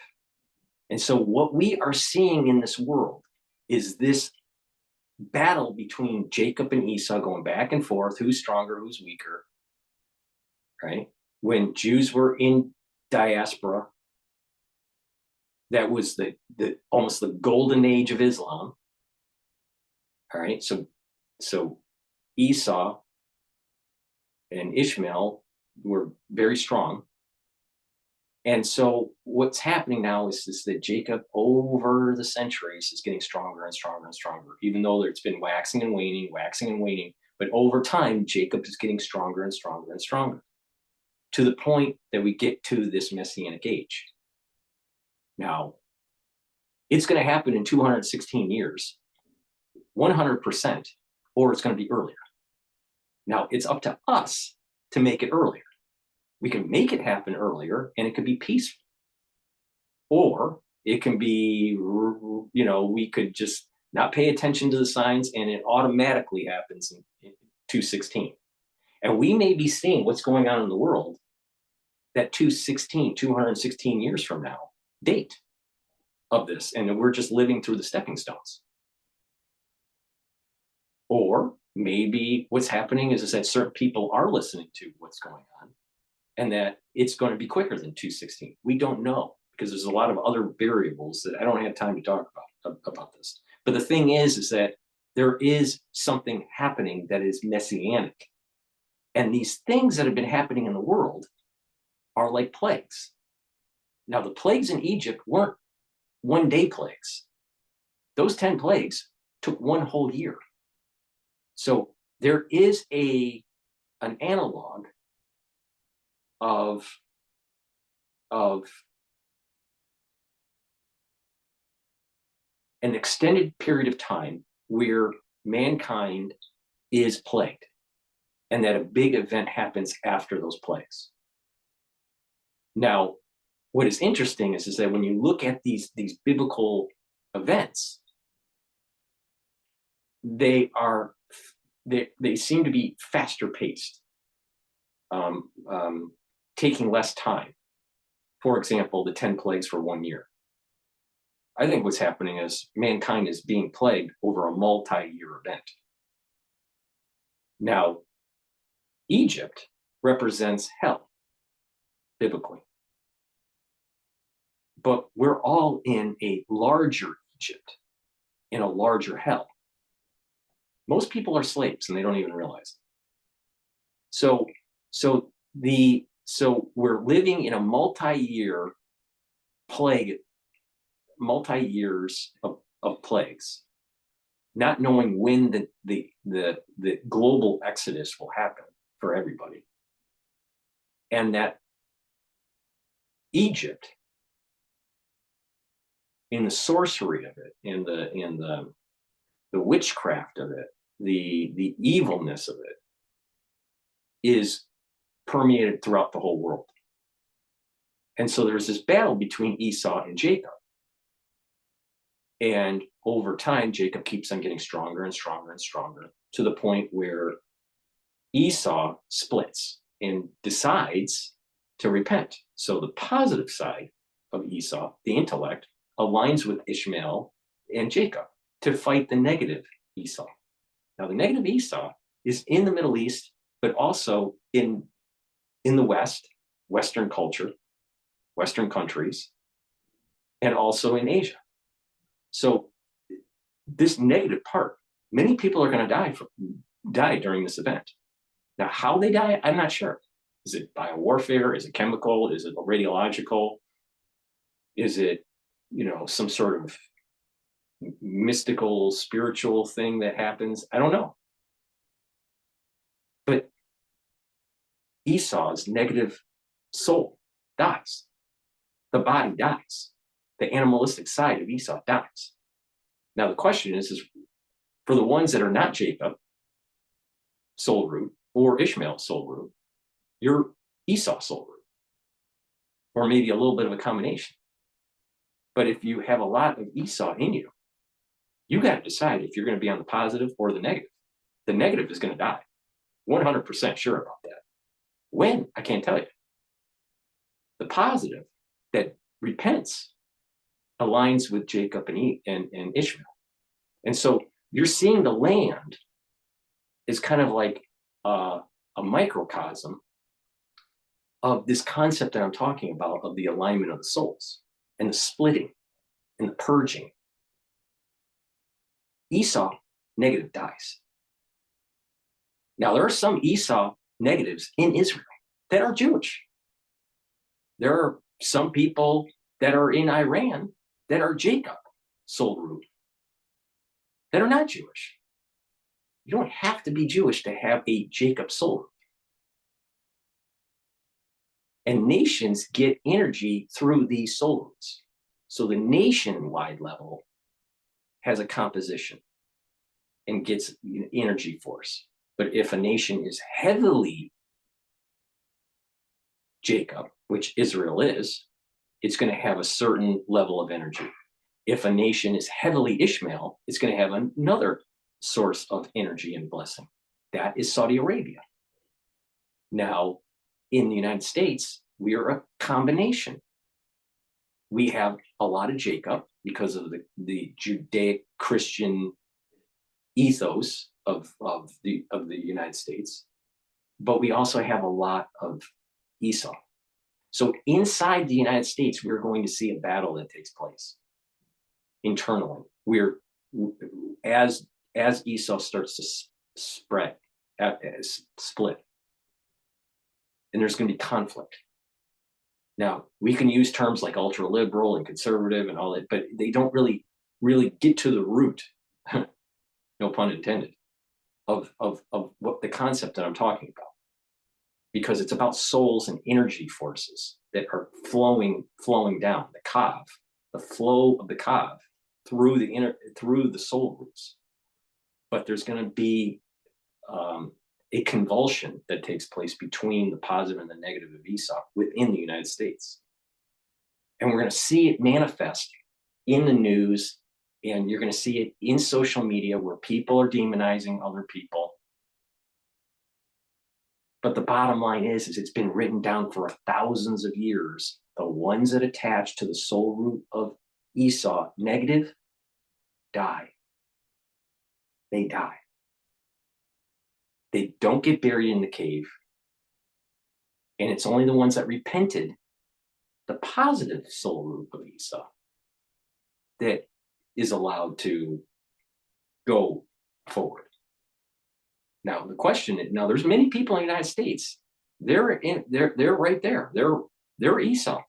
And so what we are seeing in this world is this battle between Jacob and Esau going back and forth, who's stronger, who's weaker, right? When Jews were in diaspora, that was the almost the golden age of Islam. All right, so Esau and Ishmael were very strong. And so what's happening now is that Jacob, over the centuries, is getting stronger and stronger and stronger, even though it's been waxing and waning. But over time, Jacob is getting stronger and stronger and stronger, to the point that we get to this Messianic age. Now, it's going to happen in 216 years, 100%, or it's going to be earlier. Now, it's up to us to make it earlier. We can make it happen earlier, and it could be peaceful. Or it can be, we could just not pay attention to the signs, and it automatically happens in 216. And we may be seeing what's going on in the world that 216 years from now, date of this, and we're just living through the stepping stones. Or maybe what's happening is that certain people are listening to what's going on, and that it's going to be quicker than 216. We don't know, because there's a lot of other variables that I don't have time to talk about this. But the thing is that there is something happening that is messianic. And these things that have been happening in the world are like plagues. Now, the plagues in Egypt weren't one-day plagues. Those 10 plagues took one whole year. So there is an analog of an extended period of time where mankind is plagued, and that a big event happens after those plagues. Now, what is interesting is that when you look at these biblical events, they seem to be faster paced. taking less time. For example, the 10 plagues for 1 year. I think what's happening is mankind is being plagued over a multi-year event. Now, Egypt represents hell, biblically. But we're all in a larger Egypt, in a larger hell. Most people are slaves and they don't even realize it. So we're living in a multi-year plague, multi-years of plagues, not knowing when the global exodus will happen for everybody. And that Egypt, in the sorcery of it, in the witchcraft of it, the evilness of it, is permeated throughout the whole world. And so there's this battle between Esau and Jacob. And over time, Jacob keeps on getting stronger and stronger and stronger, to the point where Esau splits and decides to repent. So the positive side of Esau, the intellect, aligns with Ishmael and Jacob to fight the negative Esau. Now, the negative Esau is in the Middle East, but also in the West, Western culture, Western countries, and also in Asia. So this negative part, many people are going to die during this event. Now, how they die, I'm not sure. Is it biowarfare? Is it chemical? Is it radiological? Is it, some sort of mystical, spiritual thing that happens? I don't know. But Esau's negative soul dies. The body dies. The animalistic side of Esau dies. Now the question is for the ones that are not Jacob, soul root, or Ishmael soul root, you're Esau soul root, or maybe a little bit of a combination. But if you have a lot of Esau in you, you got to decide if you're going to be on the positive or the negative. The negative is going to die. 100% sure about that. When? I can't tell you. The positive that repents aligns with Jacob and Ishmael. And so you're seeing the land is kind of like a microcosm of this concept that I'm talking about, of the alignment of the souls and the splitting and the purging. Esau negative dies. Now, there are some Esau negatives in Israel that are Jewish. There are some people that are in Iran that are Jacob soul root, that are not Jewish. You don't have to be Jewish to have a Jacob soul root. And nations get energy through these soul roots. So the nation-wide level has a composition and gets energy force. But if a nation is heavily Jacob, which Israel is, it's going to have a certain level of energy. If a nation is heavily Ishmael, it's going to have another source of energy and blessing. That is Saudi Arabia. Now, in the United States, we are a combination. We have a lot of Jacob because of the Judaic-Christian ethos of the United States, but we also have a lot of Esau. So inside the United States, we're going to see a battle that takes place internally. As Esau starts to split, and there's going to be conflict. Now, we can use terms like ultra liberal and conservative and all that, but they don't really get to the root, no pun intended, of what the concept that I'm talking about. Because it's about souls and energy forces that are flowing down the Kav, the flow of the Kav through the soul roots. But there's going to be a convulsion that takes place between the positive and the negative of Esau within the United States. And we're going to see it manifest in the news, and you're going to see it in social media where people are demonizing other people. But the bottom line is it's been written down for thousands of years. The ones that attach to the soul root of Esau, negative, die. They die. They don't get buried in the cave. And it's only the ones that repented, the positive soul root of Esau, that is allowed to go forward. Now the question is, now there's many people in the United States. They're right there. They're Esau.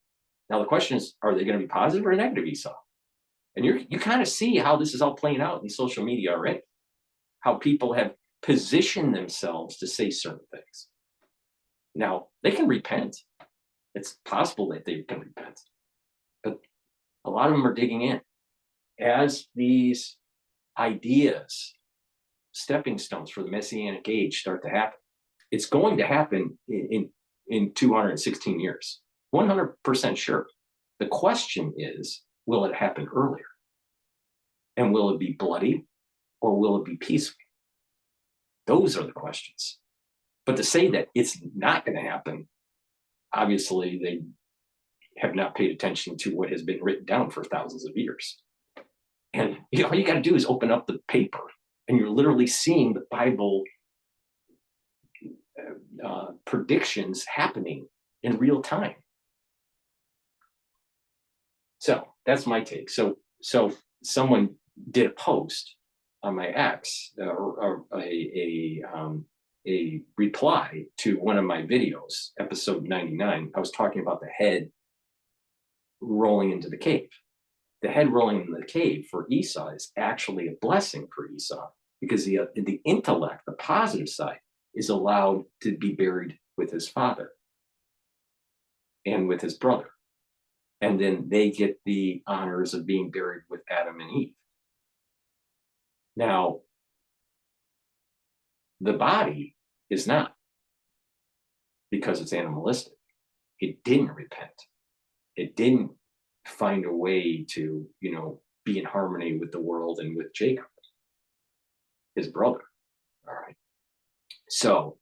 Now the question is, are they going to be positive or negative Esau? And you kind of see how this is all playing out in social media already. How people have positioned themselves to say certain things. Now they can repent. It's possible that they can repent, but a lot of them are digging in as these ideas, stepping stones for the Messianic age start to happen. It's going to happen in 216 years, 100% sure. The question is, will it happen earlier? And will it be bloody or will it be peaceful? Those are the questions. But to say that it's not going to happen, obviously they have not paid attention to what has been written down for thousands of years. And all you got to do is open up the paper and you're literally seeing the Bible predictions happening in real time. So that's my take. So someone did a post on my X, or a reply to one of my videos, episode 99. I was talking about the head rolling into the cave. The head rolling into the cave for Esau is actually a blessing for Esau, because the intellect, the positive side, is allowed to be buried with his father and with his brother. And then they get the honors of being buried with Adam and Eve. Now, the body is not, because it's animalistic. It didn't repent. It didn't find a way to, be in harmony with the world and with Jacob, his brother. All right. So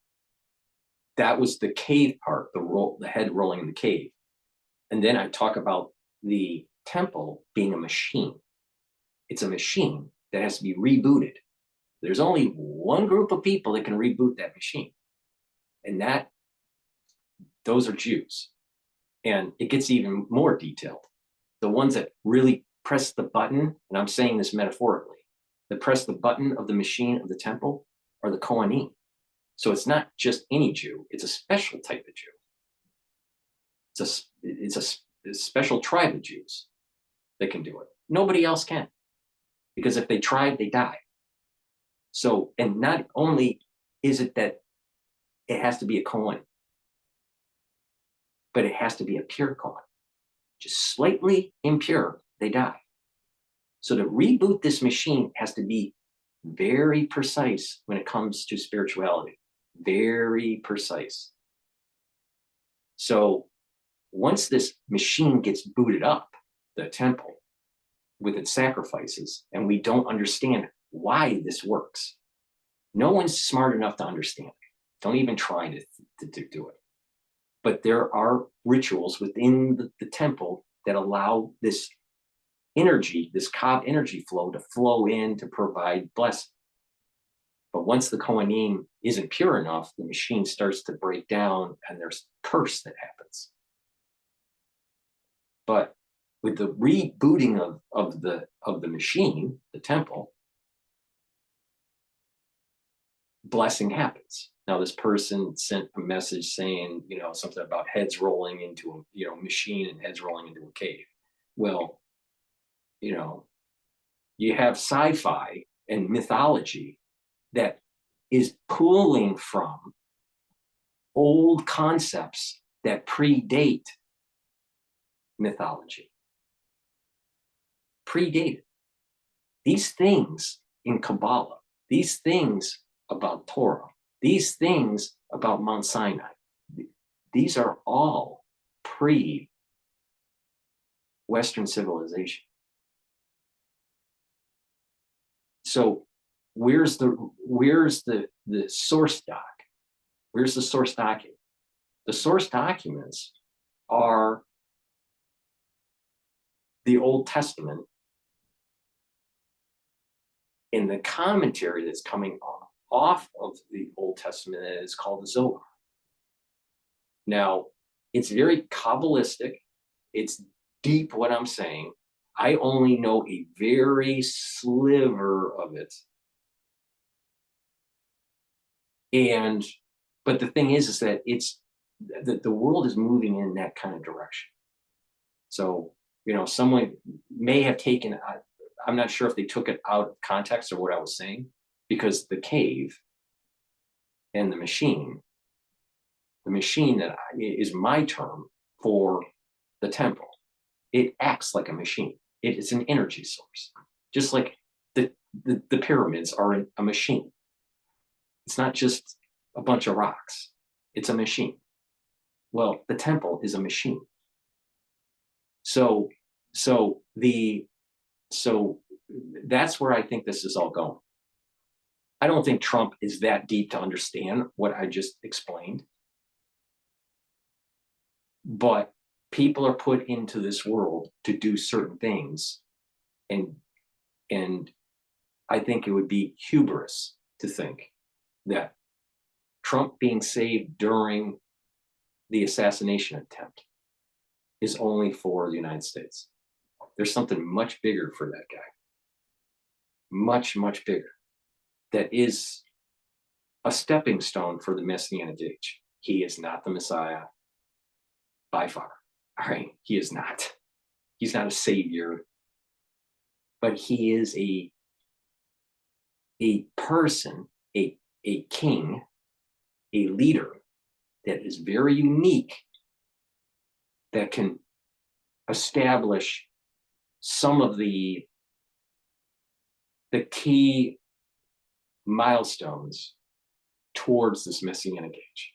that was the cave part, the head rolling in the cave. And then I talk about the temple being a machine. It's a machine that has to be rebooted. There's only one group of people that can reboot that machine. And those are Jews. And it gets even more detailed. The ones that really press the button, and I'm saying this metaphorically, that press the button of the machine of the temple are the Kohanim. So it's not just any Jew, it's a special type of Jew. It's a special tribe of Jews that can do it. Nobody else can. Because if they tried, they die. So, and not only is it that it has to be a Kohen, but it has to be a pure Kohen. Just slightly impure, they die. So to reboot this machine has to be very precise when it comes to spirituality. Very precise. So once this machine gets booted up, the temple, with its sacrifices, and we don't understand why this works. No one's smart enough to understand it. Don't even try to do it. But there are rituals within the temple that allow this energy, this Kav energy flow, to flow in to provide blessing. But once the Kohanim isn't pure enough, the machine starts to break down and there's curse that happens. But with the rebooting of the machine, the temple, blessing happens. Now this person sent a message saying, something about heads rolling into a machine and heads rolling into a cave. Well, you have sci-fi and mythology that is pulling from old concepts that predate mythology. Predated. These things in Kabbalah, these things about Torah, these things about Mount Sinai, these are all pre-Western civilization. So where's the source doc? Where's the source document? The source documents are the Old Testament in the commentary that's coming off of the Old Testament that is called the Zohar. Now, it's very Kabbalistic. It's deep what I'm saying. I only know a very sliver of it. But the thing is that the world is moving in that kind of direction. So, someone may have taken, I'm not sure if they took it out of context or what I was saying, because the cave and the machine that is my term for the temple, it acts like a machine. It is an energy source, just like the pyramids are a machine. It's not just a bunch of rocks. It's a machine. Well, the temple is a machine. So that's where I think this is all going. I don't think Trump is that deep to understand what I just explained. But people are put into this world to do certain things. And I think it would be hubris to think that Trump being saved during the assassination attempt is only for the United States. There's something much bigger for that guy. Much, much bigger. That is a stepping stone for the Messianic age. He is not the Messiah by far. All right, he is not. He's not a savior, but he is a person, a king, a leader that is very unique, that can establish some of the key milestones towards this Messianic age.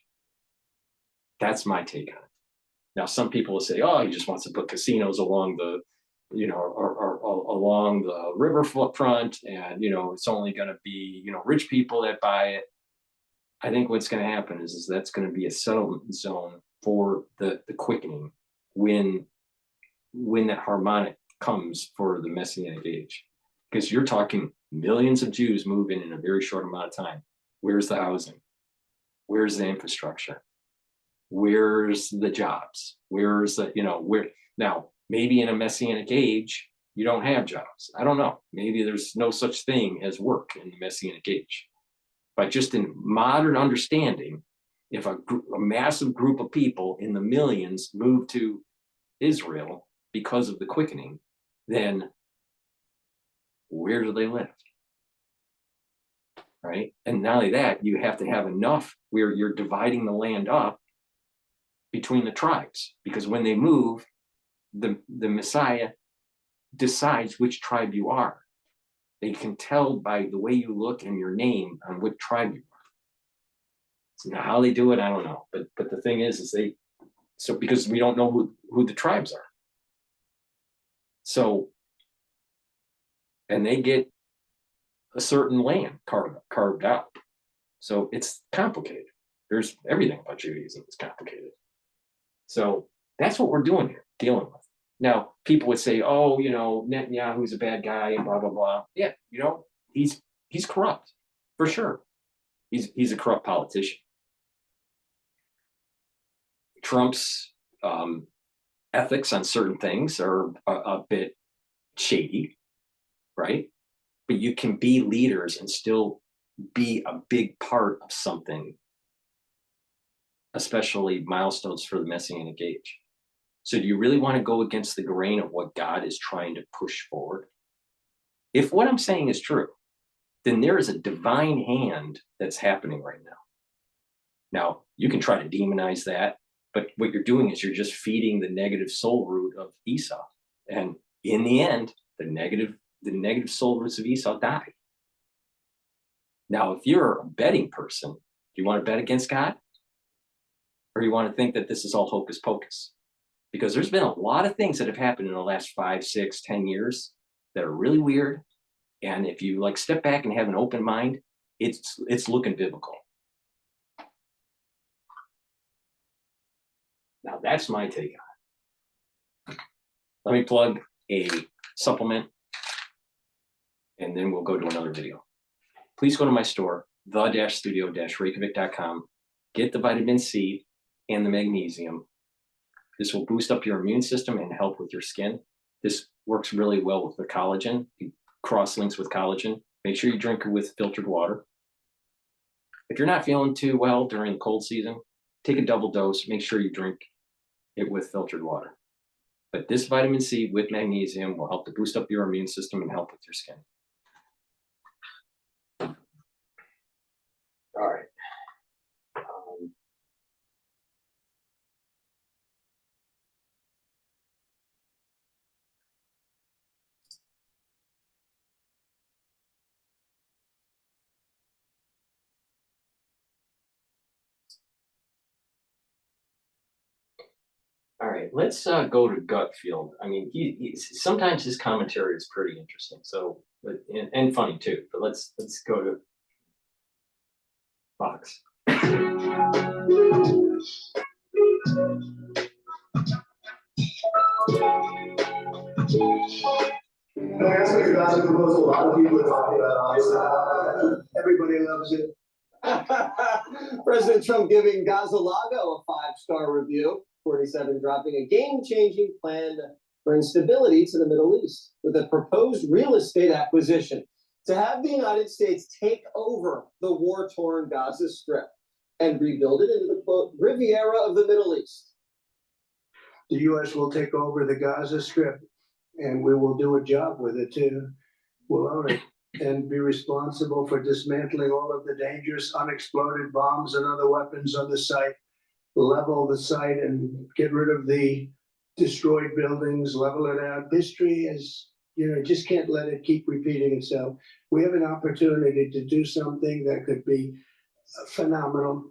That's my take on it. Now, some people will say, "Oh, he just wants to put casinos along the, or along the riverfront, and it's only going to be rich people that buy it." I think what's going to happen is that's going to be a settlement zone for the quickening when that harmonic comes for the Messianic age, because you're talking millions of Jews move in a very short amount of time. Where's the housing? Where's the infrastructure? Where's the jobs? Where's the, where now, maybe in a Messianic age, you don't have jobs. I don't know. Maybe there's no such thing as work in the Messianic age. But just in modern understanding, if a massive group of people in the millions move to Israel because of the quickening, then where do they live? Right? And not only that, you have to have enough where you're dividing the land up between the tribes, because when they move, the Messiah decides which tribe you are. They can tell by the way you look and your name on what tribe you are. So now how they do it, I don't know. But the thing is because we don't know who the tribes are. So, and they get a certain land carved out. So it's complicated. There's everything about Judaism is complicated. So that's what we're doing here, dealing with. Now, people would say, "Oh, Netanyahu's a bad guy," and blah blah blah. Yeah, he's corrupt for sure. He's a corrupt politician. Trump's ethics on certain things are a bit shady, right? But you can be leaders and still be a big part of something, especially milestones for the Messianic age. So do you really want to go against the grain of what God is trying to push forward? If what I'm saying is true, then there is a divine hand that's happening right now. Now, you can try to demonize that, but what you're doing is you're just feeding the negative soul root of Esau. And in the end, the negative soul roots of Esau die. Now, if you're a betting person, do you want to bet against God? Or you want to think that this is all hocus pocus? Because there's been a lot of things that have happened in the last 5, 6, 10 years that are really weird. And if you step back and have an open mind, it's looking biblical. Now that's my take on it. Let me plug a supplement and then we'll go to another video. Please go to my store, the-studio-reykjavik.com. Get the vitamin C and the magnesium. This will boost up your immune system and help with your skin. This works really well with the collagen. It cross-links with collagen. Make sure you drink it with filtered water. If you're not feeling too well during the cold season, take a double dose. Make sure you drink it with filtered water. But this vitamin C with magnesium will help to boost up your immune system and help with your skin. All right. All right, let's go to Gutfield. I mean, sometimes his commentary is pretty interesting. So, and funny too. But let's go to Fox. That's what your Gaza proposal, a lot of people are talking about. Everybody loves it. President Trump giving Gaza Lago a 5-star review. 47 dropping a game-changing plan to bring stability to the Middle East with a proposed real estate acquisition to have the United States take over the war-torn Gaza Strip and rebuild it into the, quote, Riviera of the Middle East. The U.S. will take over the Gaza Strip, and we will do a job with it too. We'll own it and be responsible for dismantling all of the dangerous unexploded bombs and other weapons on the site, level the site and get rid of the destroyed buildings, level it out. History is, just can't let it keep repeating itself. We have an opportunity to do something that could be phenomenal.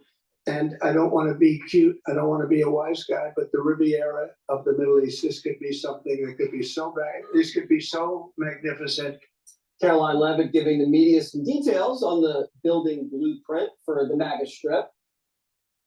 And I don't want to be cute. I don't want to be a wise guy, but the Riviera of the Middle East, this could be something that could be so bad. This could be so magnificent. Caroline Levitt giving the media some details on the building blueprint for the MAGA Strip.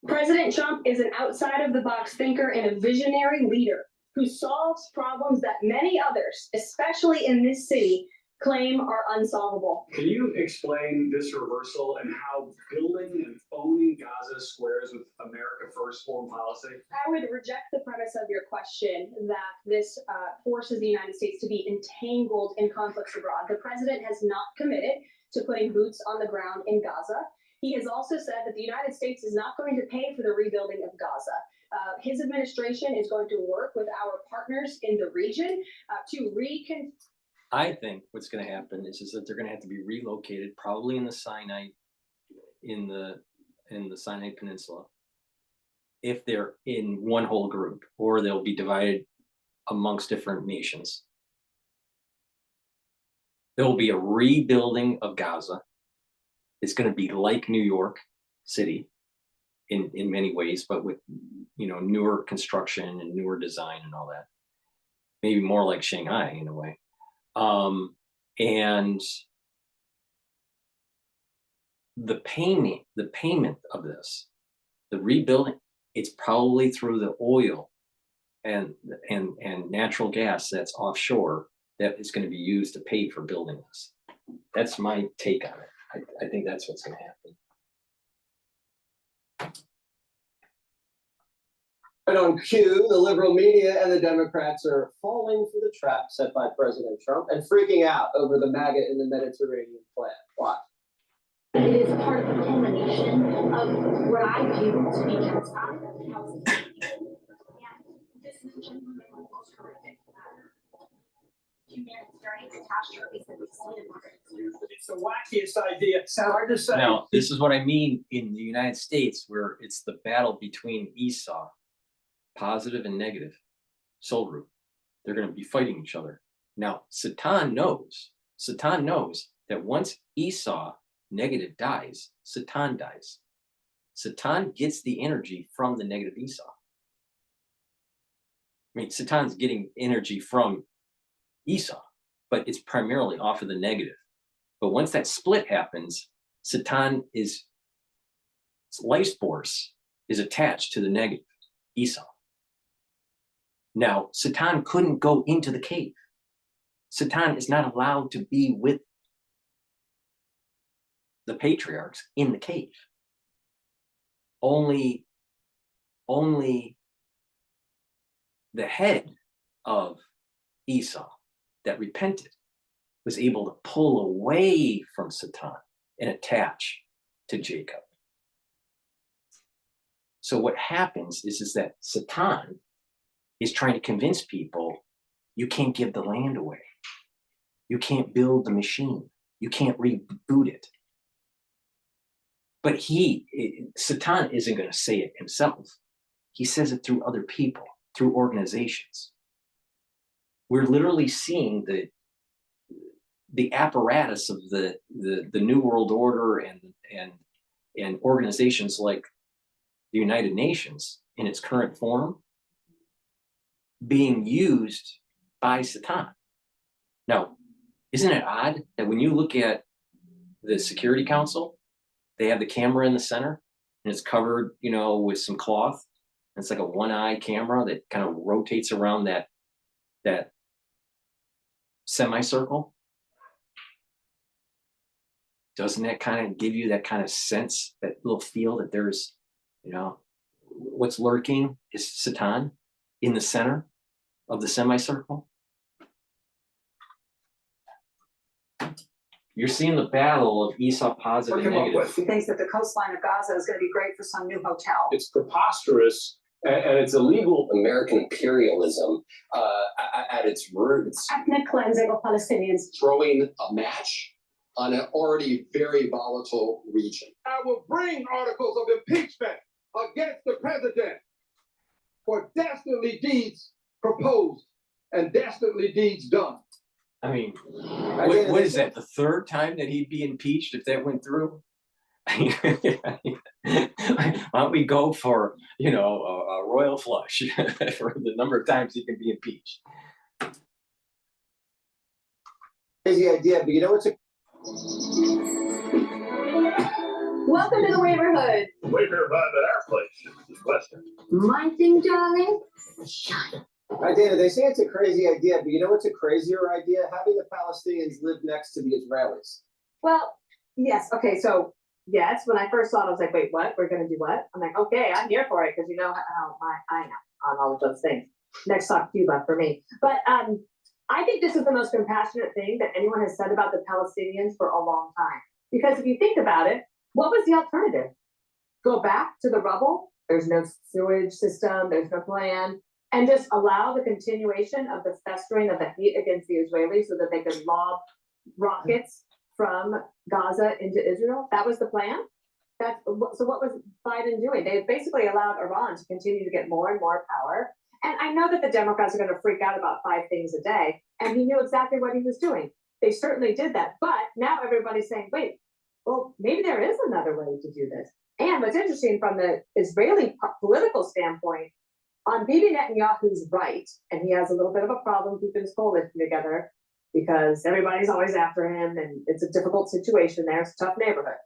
President Trump is an outside-of-the-box thinker and a visionary leader who solves problems that many others, especially in this city, claim are unsolvable. Can you explain this reversal and how building and owning Gaza squares with America First foreign policy? I would reject the premise of your question that this forces the United States to be entangled in conflicts abroad. The president has not committed to putting boots on the ground in Gaza. He has also said that the United States is not going to pay for the rebuilding of Gaza. His administration is going to work with our partners in the region to I think what's going to happen is that they're going to have to be relocated, probably in the Sinai, in the Sinai Peninsula, if they're in one whole group, or they'll be divided amongst different nations. There will be a rebuilding of Gaza. It's going to be like New York City in many ways, but with newer construction and newer design and all that. Maybe more like Shanghai in a way. And the payment of this, the rebuilding, it's probably through the oil and natural gas that's offshore that is going to be used to pay for building this. That's my take on it. I think that's what's going to happen. Right on cue, the liberal media and the Democrats are falling for the trap set by President Trump and freaking out over the MAGA in the Mediterranean plan. Why? It is part of the culmination of what I view to be catastrophic housing. And this is genuinely one of the most horrific humanitarian catastrophes that we've seen in modern history. It's the wackiest idea. It's hard to say. Now, this is what I mean in the United States, where it's the battle between Esau, positive and negative soul root. They're going to be fighting each other. Now, Satan knows that once Esau, negative, dies, Satan dies. Satan gets the energy from the negative Esau. I mean, Satan's getting energy from Esau, but it's primarily off of the negative. But once that split happens, Satan's life force is attached to the negative Esau. Now, Satan couldn't go into the cave. Satan is not allowed to be with the patriarchs in the cave. Only the head of Esau that repented was able to pull away from Satan and attach to Jacob. So what happens is that Satan is trying to convince people you can't give the land away. You can't build the machine. You can't reboot it. But Satan isn't going to say it himself. He says it through other people, through organizations. We're literally seeing the apparatus of the New World Order and organizations like the United Nations in its current form being used by Satan. Now, isn't it odd that when you look at the Security Council, they have the camera in the center and it's covered, with some cloth. It's like a one-eye camera that kind of rotates around that semicircle. Doesn't that kind of give you that kind of sense, that little feel that there's, what's lurking is Satan in the center of the semicircle? You're seeing the battle of Esau positive and negative. He thinks that the coastline of Gaza is going to be great for some new hotel. It's preposterous, and it's illegal American imperialism at its roots. Ethnic cleansing of Palestinians. Throwing a match on an already very volatile region. I will bring articles of impeachment against the president for dastardly deeds proposed and dastardly deeds done. I mean, what is that? The third time that he'd be impeached if that went through? Why don't we go for, a royal flush for the number of times he can be impeached? Crazy idea, but what's a... Welcome to the neighborhood. Wait here, vibe at our place. This is Western. My thing, darling. Shut up. Right, Dana, they say it's a crazy idea, but what's a crazier idea? Having the Palestinians live next to the Israelis. Well, yes. Okay, so yes, when I first saw it, I was like, wait, what? We're going to do what? I'm like, okay, I'm here for it, because you know how I am on all of those things. Next talk Cuba for me. But I think this is the most compassionate thing that anyone has said about the Palestinians for a long time. Because if you think about it, what was the alternative? Go back to the rubble? There's no sewage system, there's no plan, and just allow the continuation of the festering of the hate against the Israelis so that they could lob rockets from Gaza into Israel? That was the plan? So what was Biden doing? They basically allowed Iran to continue to get more and more power. And I know that the Democrats are going to freak out about 5 things a day, and he knew exactly what he was doing. They certainly did that. But now everybody's saying, wait, well, maybe there is another way to do this. And what's interesting from the Israeli political standpoint, on Bibi Netanyahu's right, and he has a little bit of a problem keeping his coalition together because everybody's always after him and it's a difficult situation there. It's a tough neighborhood.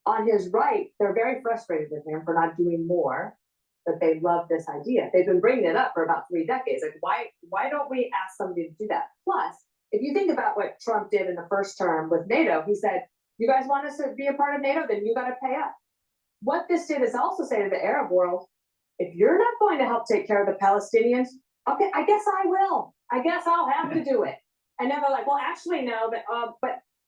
On his right, they're very frustrated with him for not doing more, but they love this idea. They've been bringing it up for about 3 decades. Like, why don't we ask somebody to do that? Plus, if you think about what Trump did in the first term with NATO, he said, you guys want us to be a part of NATO, then you got to pay up. What this did is also say to the Arab world, if you're not going to help take care of the Palestinians, okay, I guess I will. I guess I'll have to do it. And then they're like, well, actually, no,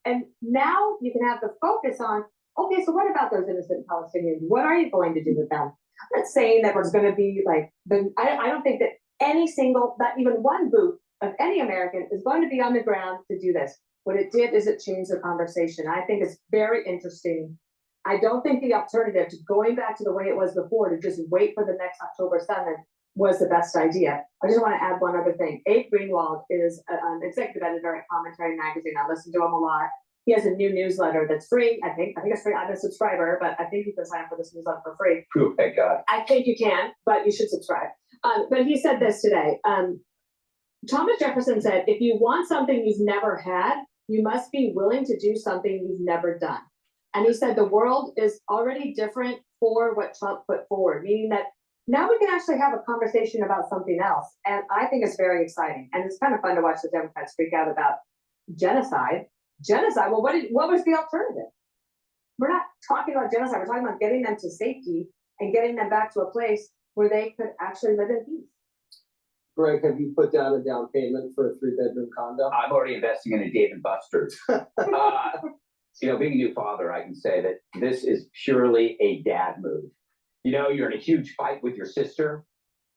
and now you can have the focus on, okay, so what about those innocent Palestinians? What are you going to do with them? I'm not saying that there's going to be like, I don't think that any single, not even one boot of any American is going to be on the ground to do this. What it did is it changed the conversation. I think it's very interesting. I don't think the alternative to going back to the way it was before, to just wait for the next October 7th, was the best idea. I just want to add one other thing. Abe Greenwald is an executive editor at Commentary Magazine. I listen to him a lot. He has a new newsletter that's free. I think it's free. I'm a subscriber, but I think you can sign up for this newsletter for free. Cool, thank God. I think you can, but you should subscribe. But he said this today. Thomas Jefferson said, if you want something you've never had, you must be willing to do something you've never done. And he said the world is already different for what Trump put forward, meaning that Now we can actually have a conversation about something else. And I think it's very exciting. And it's kind of fun to watch the Democrats freak out about genocide. Genocide, well, what was the alternative? We're not talking about genocide. We're talking about getting them to safety and getting them back to a place where they could actually live in peace. Greg, have you put down a down payment for a 3-bedroom condo? I'm already investing in a Dave & Buster's. You know, being a new father, I can say that this is purely a dad move. You know, you're in a huge fight with your sister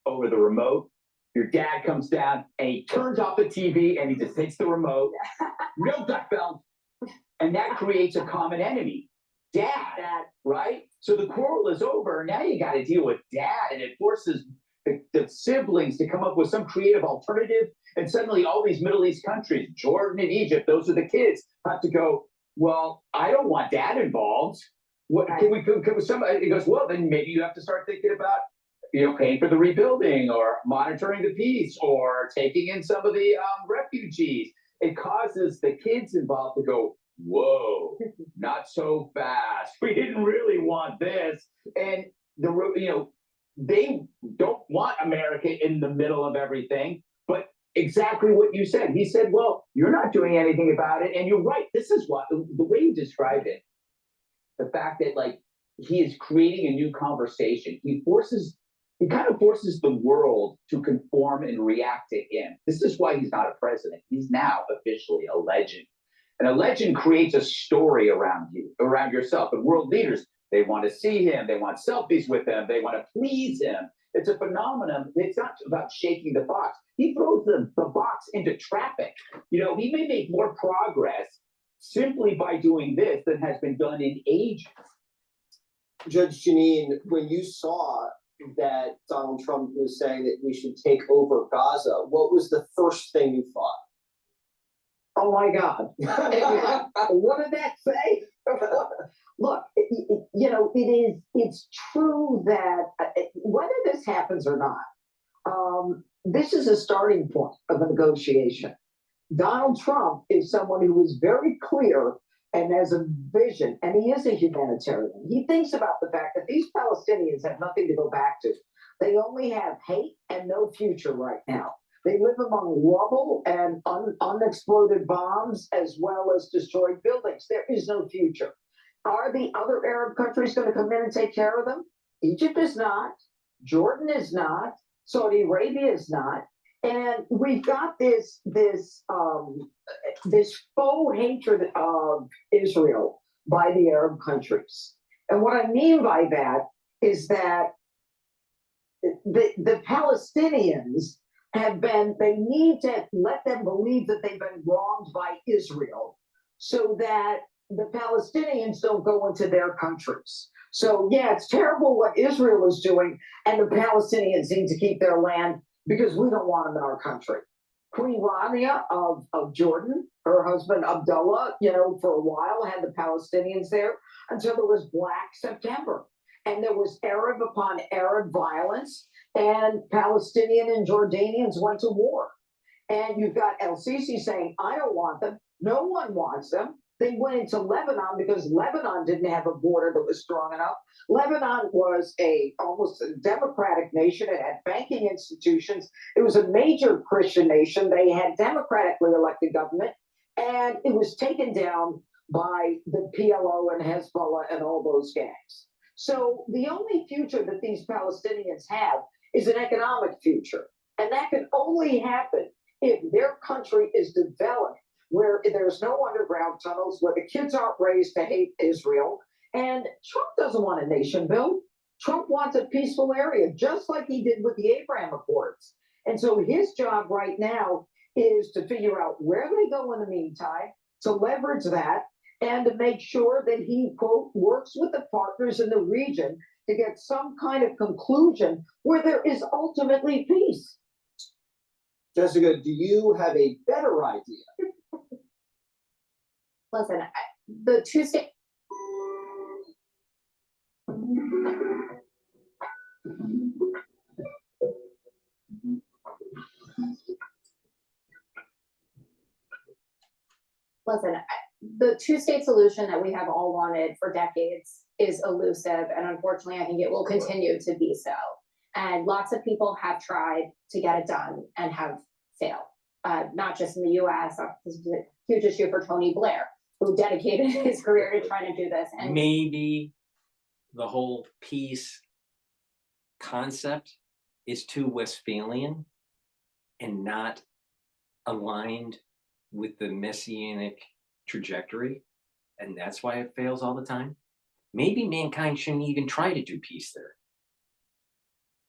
over the remote. Your dad comes down and he turns off the TV and he just takes the remote. No gut belt. And that creates a common enemy. Dad, right? So the quarrel is over. Now you got to deal with dad, and it forces the siblings to come up with some creative alternative. And suddenly all these Middle East countries, Jordan and Egypt, those are the kids, have to go, well, I don't want dad involved. What can somebody, he goes, well, then maybe you have to start thinking about, you know, paying for the rebuilding or monitoring the peace or taking in some of the refugees. It causes the kids involved to go, whoa, not so fast. We didn't really want this. And they don't want America in the middle of everything, but exactly what you said. He said, well, you're not doing anything about it. And you're right. This is what, the way you described it, the fact that like he is creating a new conversation. He kind of forces the world to conform and react to him. This is why he's not a president. He's now officially a legend. And a legend creates a story around you, around yourself. And world leaders, they want to see him. They want selfies with him. They want to please him. It's a phenomenon. It's not about shaking the box. He throws the box into traffic. You know, he may make more progress simply by doing this than has been done in ages. Judge Janine, when you saw that Donald Trump was saying that we should take over Gaza, what was the first thing you thought? Oh my God. What did that say? Look, you know, it's true that whether this happens or not, this is a starting point of a negotiation. Donald Trump is someone who is very clear and has a vision, and he is a humanitarian. He thinks about the fact that these Palestinians have nothing to go back to. They only have hate and no future right now. They live among rubble and unexploded bombs, as well as destroyed buildings. There is no future. Are the other Arab countries going to come in and take care of them? Egypt is not. Jordan is not. Saudi Arabia is not. And we've got this faux hatred of Israel by the Arab countries. And what I mean by that is that the Palestinians they need to let them believe that they've been wronged by Israel so that the Palestinians don't go into their countries. So yeah, it's terrible what Israel is doing, and the Palestinians need to keep their land because we don't want them in our country. Queen Rania of Jordan, her husband Abdullah, you know, for a while had the Palestinians there until there was Black September. And there was Arab upon Arab violence, and Palestinian and Jordanians went to war. And you've got El-Sisi saying, I don't want them. No one wants them. They went into Lebanon because Lebanon didn't have a border that was strong enough. Lebanon was almost a democratic nation. It had banking institutions. It was a major Christian nation. They had democratically elected government, and it was taken down by the PLO and Hezbollah and all those gangs. So the only future that these Palestinians have is an economic future. And that can only happen if their country is developed, where there's no underground tunnels, where the kids aren't raised to hate Israel. And Trump doesn't want a nation built. Trump wants a peaceful area, just like he did with the Abraham Accords. And so his job right now is to figure out where they go in the meantime, to leverage that, and to make sure that he, quote, works with the partners in the region to get some kind of conclusion where there is ultimately peace. Jessica, do you have a better idea? Listen, the two-state. Listen, the two-state solution that we have all wanted for decades is elusive, and unfortunately, I think it will continue to be so. And lots of people have tried to get it done and have failed. Not just in the US, this is a huge issue for Tony Blair, who dedicated his career to trying to do this. And maybe the whole peace concept is too Westphalian and not aligned with the messianic trajectory, and that's why it fails all the time. Maybe mankind shouldn't even try to do peace there.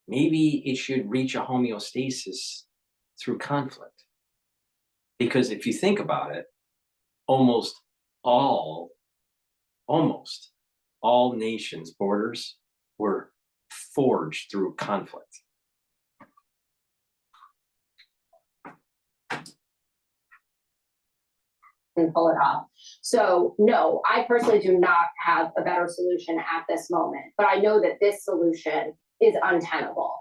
Maybe it should reach a homeostasis through conflict. Because if you think about it, almost all nations' borders were forged through conflict. And pull it off. So no, I personally do not have a better solution at this moment, but I know that this solution is untenable.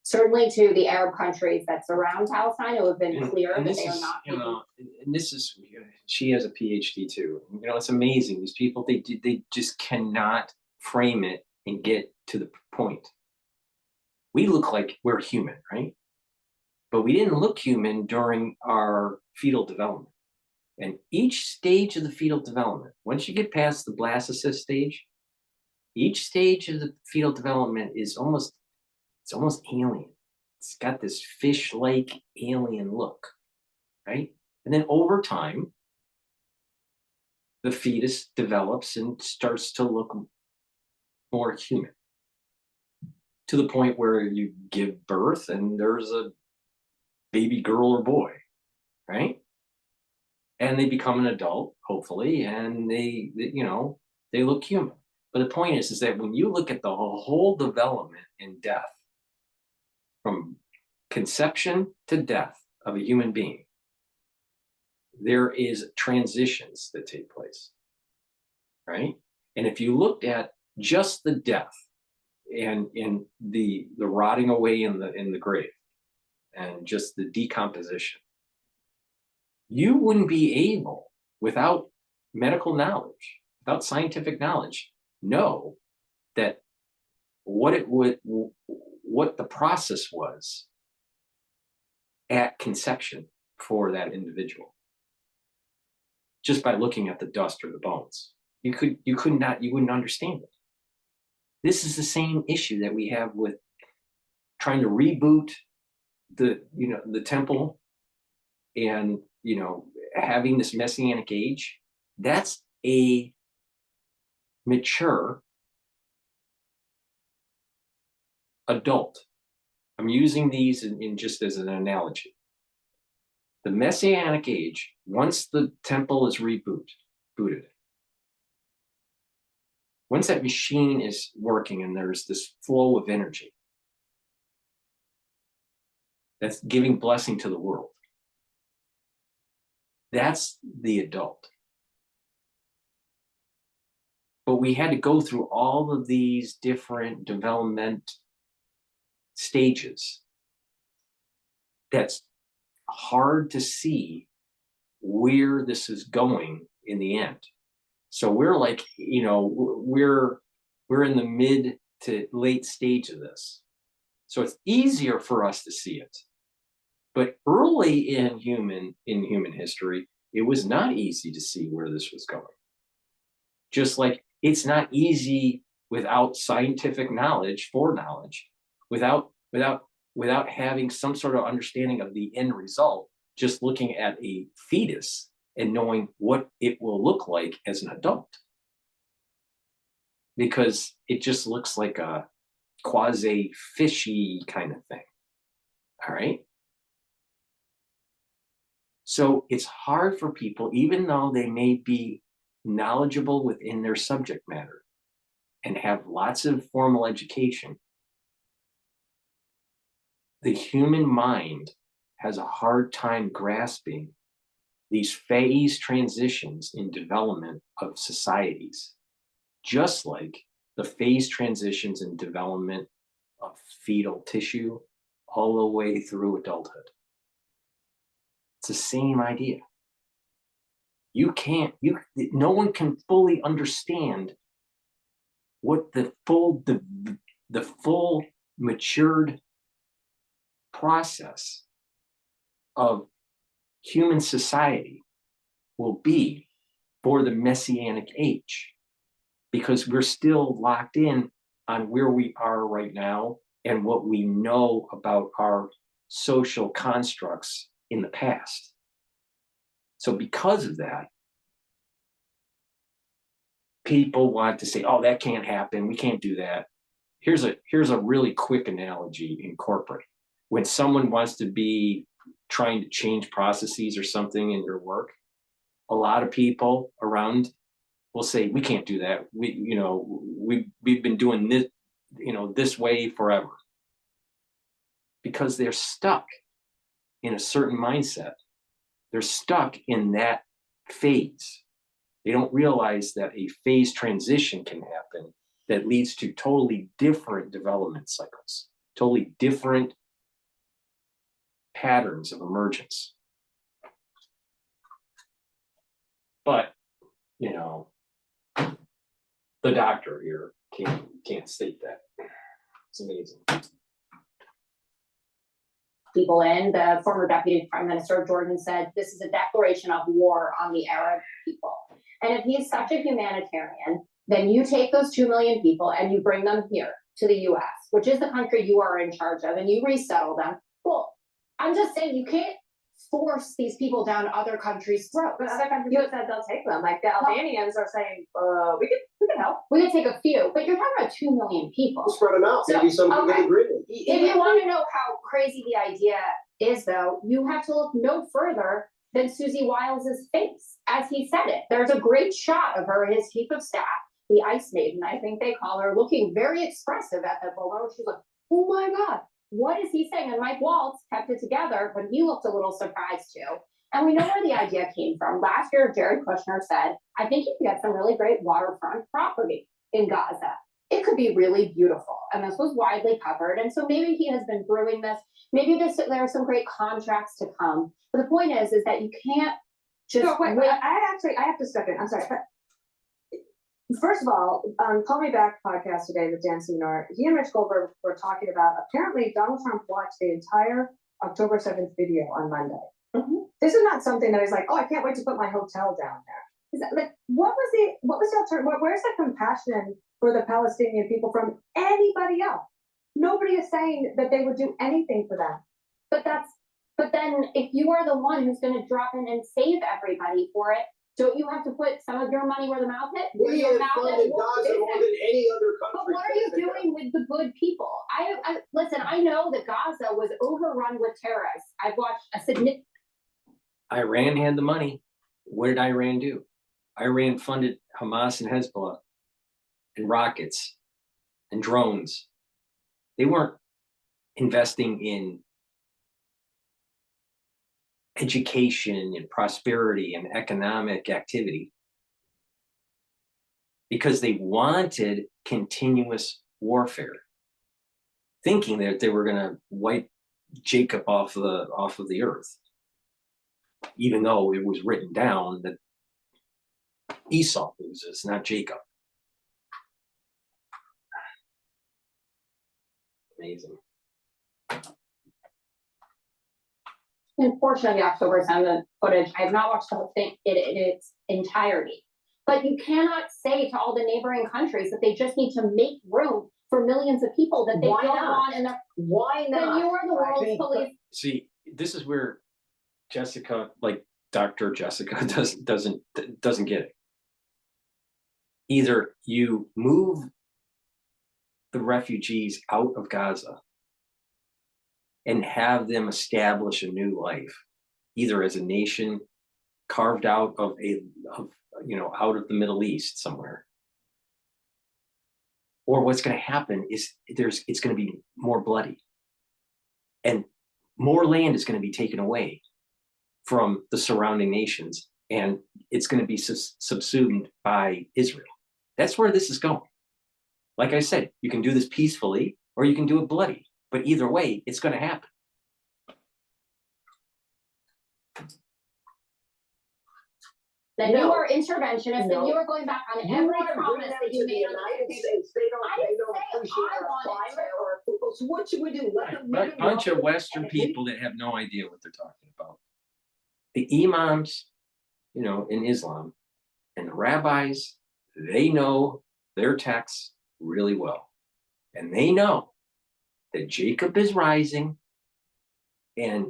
Certainly to the Arab countries that surround Palestine, who have been clear that they are not. And this is, she has a Ph.D. too. It's amazing. These people, they just cannot frame it and get to the point. We look like we're human, right? But we didn't look human during our fetal development. And each stage of the fetal development, once you get past the blastocyst stage, each stage of the fetal development is almost alien. It's got this fish-like alien look, right? And then over time, the fetus develops and starts to look more human, to the point where you give birth and there's a baby girl or boy, right? And they become an adult, hopefully, and they look human. But the point is that when you look at the whole development and death, from conception to death of a human being, there is transitions that take place, right? And if you looked at just the death and in the rotting away in the grave and just the decomposition, you wouldn't be able, without medical knowledge, without scientific knowledge, know that what the process was at conception for that individual, just by looking at the dust or the bones. You wouldn't understand it. This is the same issue that we have with trying to reboot the temple and having this messianic age. That's a mature adult. I'm using these in just as an analogy. The messianic age, once the temple is booted, once that machine is working and there's this flow of energy that's giving blessing to the world, that's the adult. But we had to go through all of these different development stages. That's hard to see where this is going in the end. So we're like, we're in the mid to late stage of this. So it's easier for us to see it. But early in human history, it was not easy to see where this was going. Just like it's not easy without scientific knowledge, foreknowledge, without having some sort of understanding of the end result, just looking at a fetus and knowing what it will look like as an adult. Because it just looks like a quasi-fishy kind of thing. All right? So it's hard for people, even though they may be knowledgeable within their subject matter and have lots of formal education, the human mind has a hard time grasping these phase transitions in development of societies, just like the phase transitions in development of fetal tissue all the way through adulthood. It's the same idea. No one can fully understand what the full matured process of human society will be for the Messianic age, because we're still locked in on where we are right now and what we know about our social constructs in the past. So because of that, people want to say, oh, that can't happen, we can't do that. Here's a really quick analogy in corporate. When someone wants to be trying to change processes or something in your work, a lot of people around will say, we can't do that. We've been doing this, this way forever. Because they're stuck in a certain mindset. They're stuck in that phase. They don't realize that a phase transition can happen that leads to totally different development cycles, totally different patterns of emergence. But, the doctor here can't state that. It's amazing. People in, the former Deputy Prime Minister Jordan said, this is a declaration of war on the Arab people. And if he's such a humanitarian, then you take those 2 million people and you bring them here to the US, which is the country you are in charge of, and you resettle them. Cool. I'm just saying, you can't force these people down other countries' throats. But other countries have said they'll take them. Like the Albanians are saying, we can help. We can take a few, but you're talking about 2 million people. We'll spread them out. So, Maybe some good agreement. If you want to know how crazy the idea is, though, you have to look no further than Susie Wiles's face as he said it. There's a great shot of her, his chief of staff, the Ice Maiden, I think they call her, looking very expressive at that moment. She's like, oh my God, what is he saying? And Mike Waltz kept it together, but he looked a little surprised too. And we know where the idea came from. Last year, Jared Kushner said, I think you can get some really great waterfront property in Gaza. It could be really beautiful. And this was widely covered. And so maybe he has been brewing this. Maybe there are some great contracts to come. But the point is that you can't just wait. I have to step in. I'm sorry. But first of all, Call Me Back podcast today with Dan Seminar, he and Rich Goldberg were talking about, apparently Donald Trump watched the entire October 7th video on Monday. Mm-hmm. This is not something that he's like, oh, I can't wait to put my hotel down there. Is that, like, what was the alternative? Where's the compassion for the Palestinian people from anybody else? Nobody is saying that they would do anything for them. But then if you are the one who's going to drop in and save everybody for it, don't you have to put some of your money where the mouth is? We have funded Gaza more than any other country. But what are you doing with the good people? Listen, I know that Gaza was overrun with terrorists. I've watched a significant. Iran had the money. What did Iran do? Iran funded Hamas and Hezbollah and rockets and drones. They weren't investing in education and prosperity and economic activity because they wanted continuous warfare, thinking that they were going to wipe Jacob off of the earth, even though it was written down that Esau loses, not Jacob. Amazing. Unfortunately, October 7th footage, I have not watched the whole thing in its entirety. But you cannot say to all the neighboring countries that they just need to make room for millions of people that they don't want in their. Why not? Then you are the world's police. See, this is where Jessica, like Dr. Jessica, doesn't get it. Either you move the refugees out of Gaza and have them establish a new life, either as a nation carved out of out of the Middle East somewhere, or what's going to happen is it's going to be more bloody, and more land is going to be taken away from the surrounding nations, and it's going to be subsumed by Israel. That's where this is going. Like I said, you can do this peacefully, or you can do it bloody. But either way, it's going to happen. Then you are interventionist, and you are going back on every promise that you made. United States, they don't appreciate our climate or our people. So what bunch of Western people that have no idea what they're talking about. The imams, you know, in Islam, and the rabbis, they know their texts really well. And they know that Jacob is rising and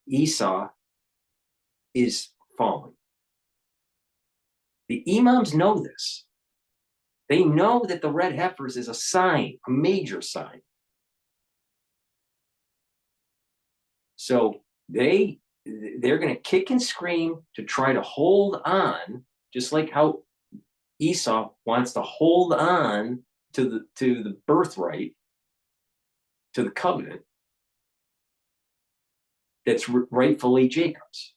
Esau is falling. The imams know this. They know that the red heifers is a sign, a major sign. So they're going to kick and scream to try to hold on, just like how Esau wants to hold on to the birthright, to the covenant that's rightfully Jacob's.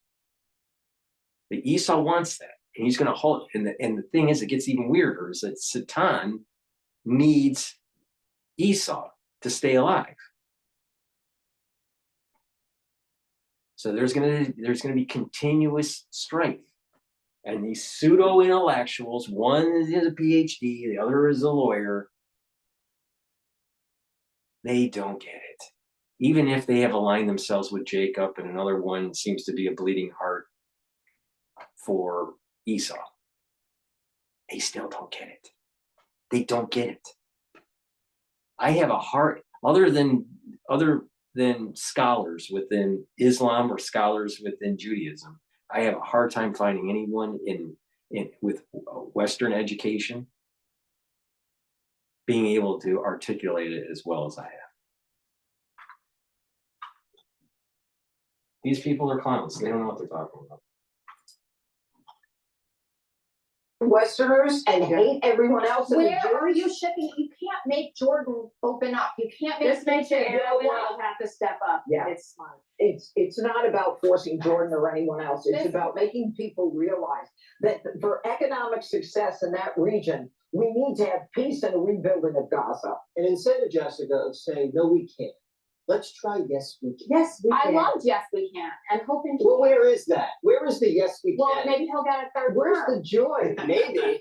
The Esau wants that, and he's going to hold it. And the thing is, it gets even weirder, is that Satan needs Esau to stay alive. So there's gonna be continuous strife. And these pseudo intellectuals, one is a Ph.D., the other is a lawyer, they don't get it. Even if they have aligned themselves with Jacob, and another one seems to be a bleeding heart for Esau, they still don't get it. They don't get it. I have a heart, other than scholars within Islam or scholars within Judaism, I have a hard time finding anyone with Western education being able to articulate it as well as I have. These people are clowns. They don't know what they're talking about. Westerners and hate everyone else. Where are you shipping? You can't make Jordan open up. You can't make This makes it, everyone will have to step up. Yeah. It's smart. It's not about forcing Jordan or anyone else. It's about making people realize that for economic success in that region, we need to have peace and a rebuilding of Gaza. And instead of Jessica of saying, no, we can't, let's try yes, we can. Yes, I loved yes, we can, and hoping. Well, where is that? Where is the yes, we can? Well, maybe he'll get a third. Where's term. the joy? Maybe.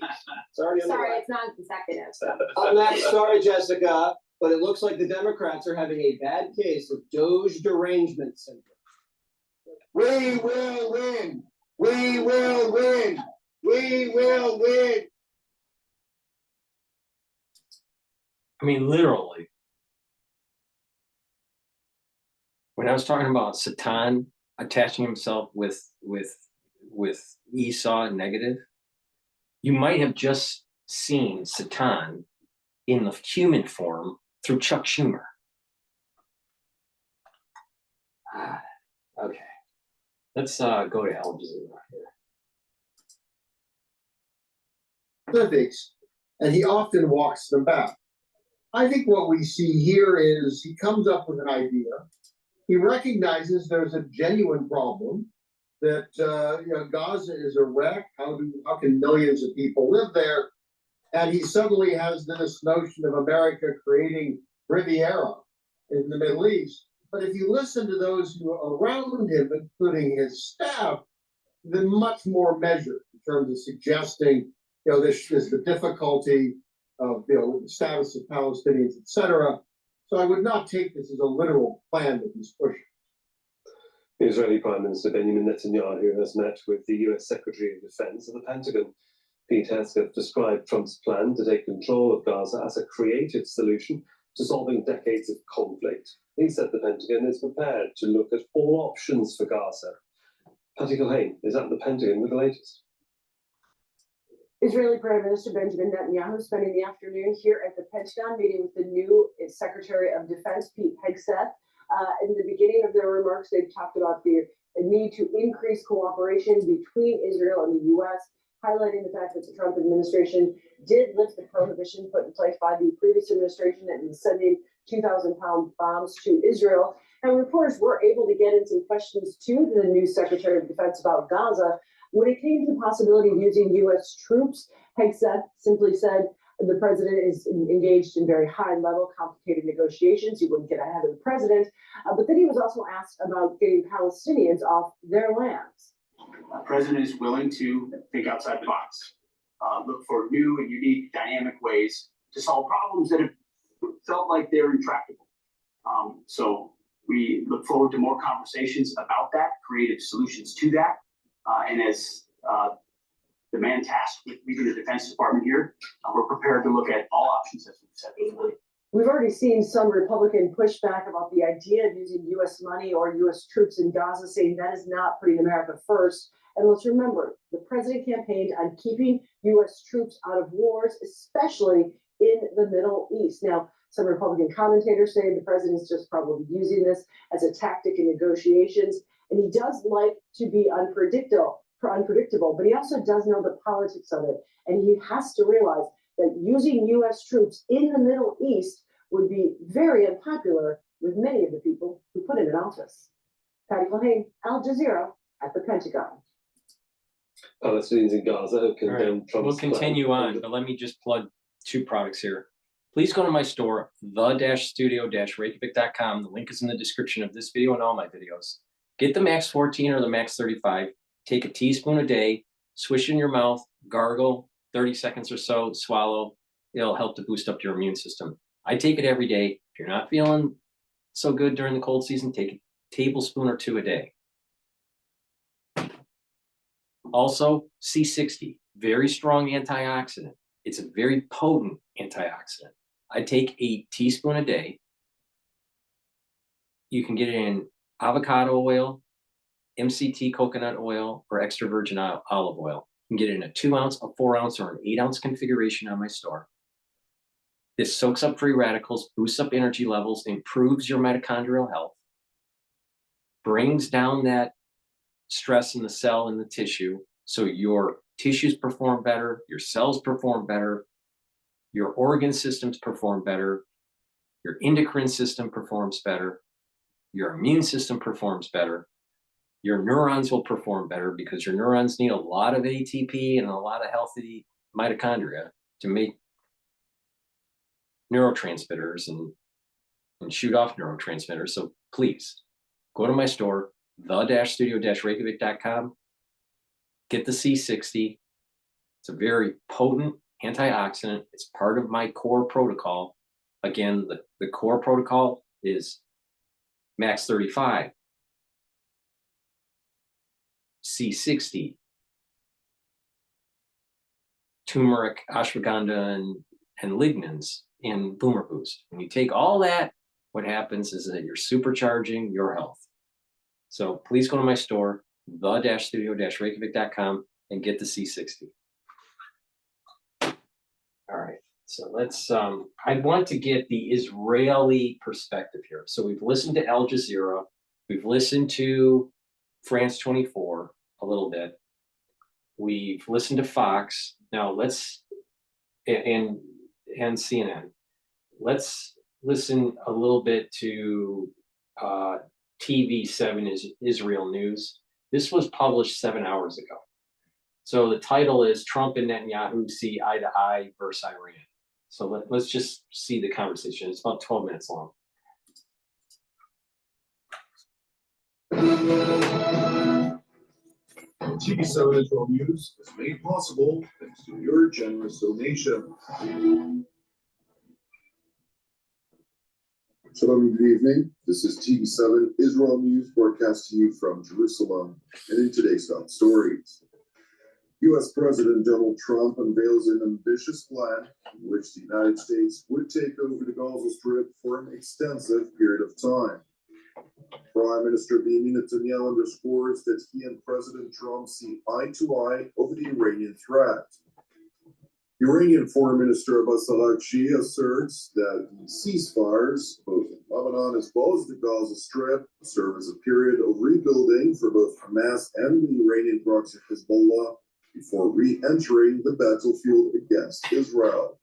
Sorry, it's non-consecutive. So. Up next, sorry, Jessica, but it looks like the Democrats are having a bad case of Doge derangement syndrome. We will win. We will win. We will win. I mean, literally. When I was talking about Satan attaching himself with Esau negative, you might have just seen Satan in the human form through Chuck Schumer. Okay, let's go to Al Jazeera here. Specifics, and he often walks them back. I think what we see here is he comes up with an idea. He recognizes there's a genuine problem, that Gaza is a wreck. How can millions of people live there? And he suddenly has this notion of America creating Riviera in the Middle East. But if you listen to those who are around him, including his staff, they're much more measured in terms of suggesting, this is the difficulty of the status of Palestinians, etc. So I would not take this as a literal plan that he's pushing. Israeli Prime Minister Benjamin Netanyahu has met with the US Secretary of Defense and the Pentagon. Pete Hegseth described Trump's plan to take control of Gaza as a creative solution to solving decades of conflict. He said the Pentagon is prepared to look at all options for Gaza. Patty Culhane is at the Pentagon with the latest. Israeli Prime Minister Benjamin Netanyahu spending the afternoon here at the Pentagon meeting with the new Secretary of Defense, Pete Hegseth. In the beginning of their remarks, they talked about the need to increase cooperation between Israel and the U.S., highlighting the fact that the Trump administration did lift the prohibition put in place by the previous administration that was sending 2,000-pound bombs to Israel. And reporters were able to get into questions to the new Secretary of Defense about Gaza. When it came to the possibility of using U.S. troops, Hegseth simply said the president is engaged in very high-level, complicated negotiations. He wouldn't get ahead of the president. But then he was also asked about getting Palestinians off their lands. The president is willing to think outside the box, look for new and unique, dynamic ways to solve problems that have felt like they're intractable. So We look forward to more conversations about that, creative solutions to that. And as the man tasked with leading the Defense Department here, we're prepared to look at all options as we've said before. We've already seen some Republican pushback about the idea of using U.S. money or U.S. troops in Gaza, saying that is not putting America first. And let's remember, the president campaigned on keeping U.S. troops out of wars, especially in the Middle East. Now, some Republican commentators say the president is just probably using this as a tactic in negotiations. And he does like to be unpredictable, but he also does know the politics of it. And he has to realize that using U.S. troops in the Middle East would be very unpopular with many of the people who put him in office. Patty Culhane, Al Jazeera at the Pentagon. Palestinians in Gaza have condemned Trump's We'll continue plan. on, but let me just plug 2 products here. Please go to my store, the-studio-reykjavik.com. The link is in the description of this video and all my videos. Get the Max 14 or the Max 35. Take a teaspoon a day, swish in your mouth, gargle, 30 seconds or so, swallow. It'll help to boost up your immune system. I take it every day. If you're not feeling so good during the cold season, take a tablespoon or 2 a day. Also, C60, very strong antioxidant. It's a very potent antioxidant. I take a teaspoon a day. You can get it in avocado oil, MCT coconut oil, or extra virgin olive oil. You can get it in a 2 ounce, a 4 ounce, or an 8 ounce configuration on my store. This soaks up free radicals, boosts up energy levels, improves your mitochondrial health, brings down that stress in the cell and the tissue, so your tissues perform better, your cells perform better, your organ systems perform better, your endocrine system performs better, your immune system performs better, your neurons will perform better because your neurons need a lot of ATP and a lot of healthy mitochondria to make neurotransmitters and shoot off neurotransmitters. So please go to my store, the-studio-reykjavik.com. Get the C60. It's a very potent antioxidant. It's part of my core protocol. Again, the core protocol is Max 35, C60, turmeric, ashwagandha, and lignans in Boomer Boost. When you take all that, what happens is that you're supercharging your health. So please go to my store, the-studio-reykjavik.com, and get the C60. All right, so let's, I want to get the Israeli perspective here. So we've listened to Al Jazeera, we've listened to France 24 a little bit, we've listened to Fox. Now let's, and CNN. Let's listen a little bit to TV7 is Israel News. This was published 7 hours ago. So the title is Trump and Netanyahu see eye to eye versus Iran. So let's just see the conversation. It's about 12 minutes long. TV7 Israel News is made possible thanks to your generous donation. Shalom, good evening. This is TV7 Israel News broadcast to you from Jerusalem. And in today's top stories, U.S. President Donald Trump unveils an ambitious plan in which the United States would take over the Gaza Strip for an extensive period of time. Prime Minister Benjamin Netanyahu underscores that he and President Trump see eye to eye over the Iranian threat. Iranian Foreign Minister Abbas Araghchi asserts that the ceasefires, both in Lebanon as well as the Gaza Strip, serve as a period of rebuilding for both Hamas and the Iranian proxy Hezbollah before re-entering the battlefield against Israel.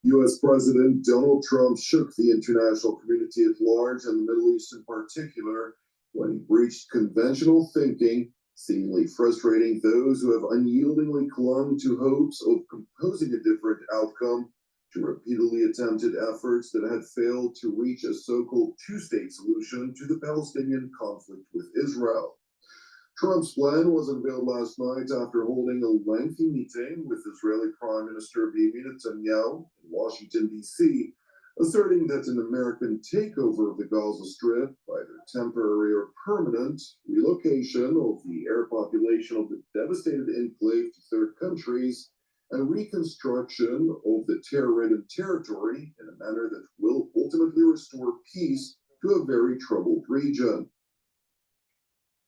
U.S. President Donald Trump shook the international community at large and the Middle East in particular when he breached conventional thinking, seemingly frustrating those who have unyieldingly clung to hopes of composing a different outcome to repeatedly attempted efforts that had failed to reach a so-called two-state solution to the Palestinian conflict with Israel. Trump's plan was unveiled last night after holding a lengthy meeting with Israeli Prime Minister Benjamin Netanyahu in Washington, D.C., asserting that an American takeover of the Gaza Strip, either temporary or permanent, relocation of the air population of the devastated enclave to third countries, and reconstruction of the terror-ridden territory in a manner that will ultimately restore peace to a very troubled region.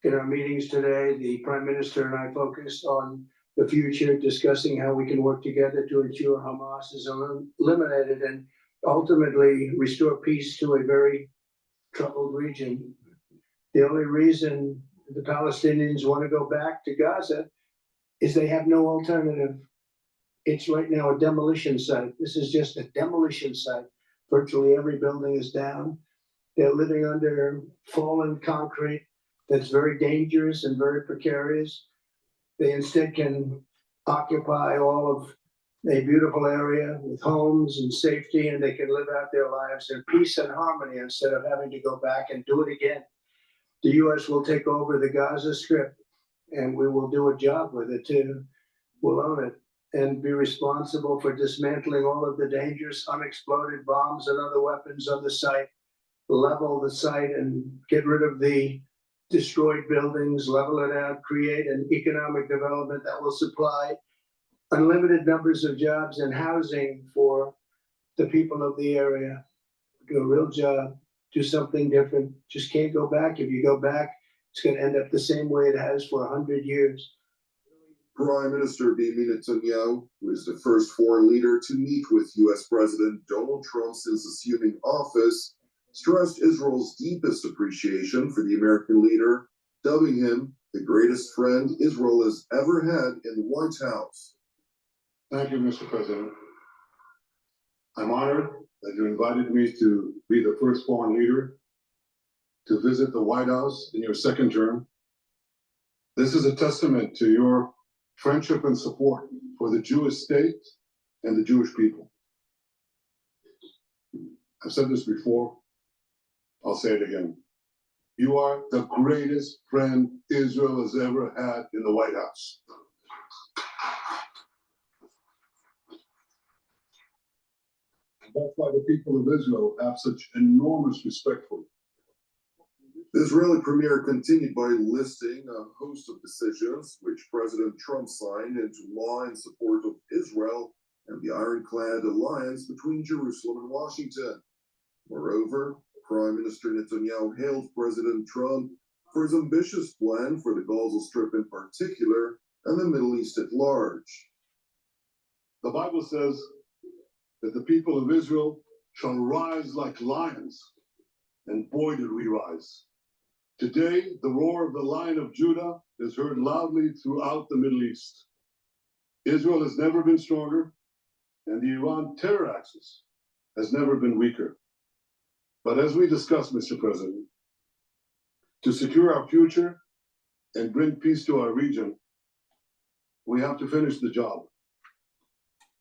In our meetings today, the Prime Minister and I focused on the future, discussing how we can work together to ensure Hamas is eliminated and ultimately restore peace to a very troubled region. The only reason the Palestinians want to go back to Gaza is they have no alternative. It's right now a demolition site. This is just a demolition site. Virtually every building is down. They're living under fallen concrete that's very dangerous and very precarious. They instead can occupy all of a beautiful area with homes and safety, and they can live out their lives in peace and harmony instead of having to go back and do it again. The U.S. will take over the Gaza Strip, and we will do a job with it too. We'll own it and be responsible for dismantling all of the dangerous unexploded bombs and other weapons on the site, level the site and get rid of the destroyed buildings, level it out, create an economic development that will supply unlimited numbers of jobs and housing for the people of the area. Do a real job, do something different. Just can't go back. If you go back, it's going to end up the same way it has for 100 years. Prime Minister Benjamin Netanyahu, who is the first foreign leader to meet with U.S. President Donald Trump since assuming office, stressed Israel's deepest appreciation for the American leader, dubbing him the greatest friend Israel has ever had in the White House. Thank you, Mr. President. I'm honored that you invited me to be the first foreign leader to visit the White House in your second term. This is a testament to your friendship and support for the Jewish state and the Jewish people. I've said this before, I'll say it again. You are the greatest friend Israel has ever had in the White House. That's why the people of Israel have such enormous respect for you. The Israeli premier continued by listing a host of decisions which President Trump signed into law in support of Israel and the ironclad alliance between Jerusalem and Washington. Moreover, Prime Minister Netanyahu hailed President Trump for his ambitious plan for the Gaza Strip in particular and the Middle East at large. The Bible says that the people of Israel shall rise like lions, and boy did we rise. Today, the roar of the Lion of Judah is heard loudly throughout the Middle East. Israel has never been stronger, and the Iran terror axis has never been weaker. But as we discussed, Mr. President, to secure our future and bring peace to our region, we have to finish the job.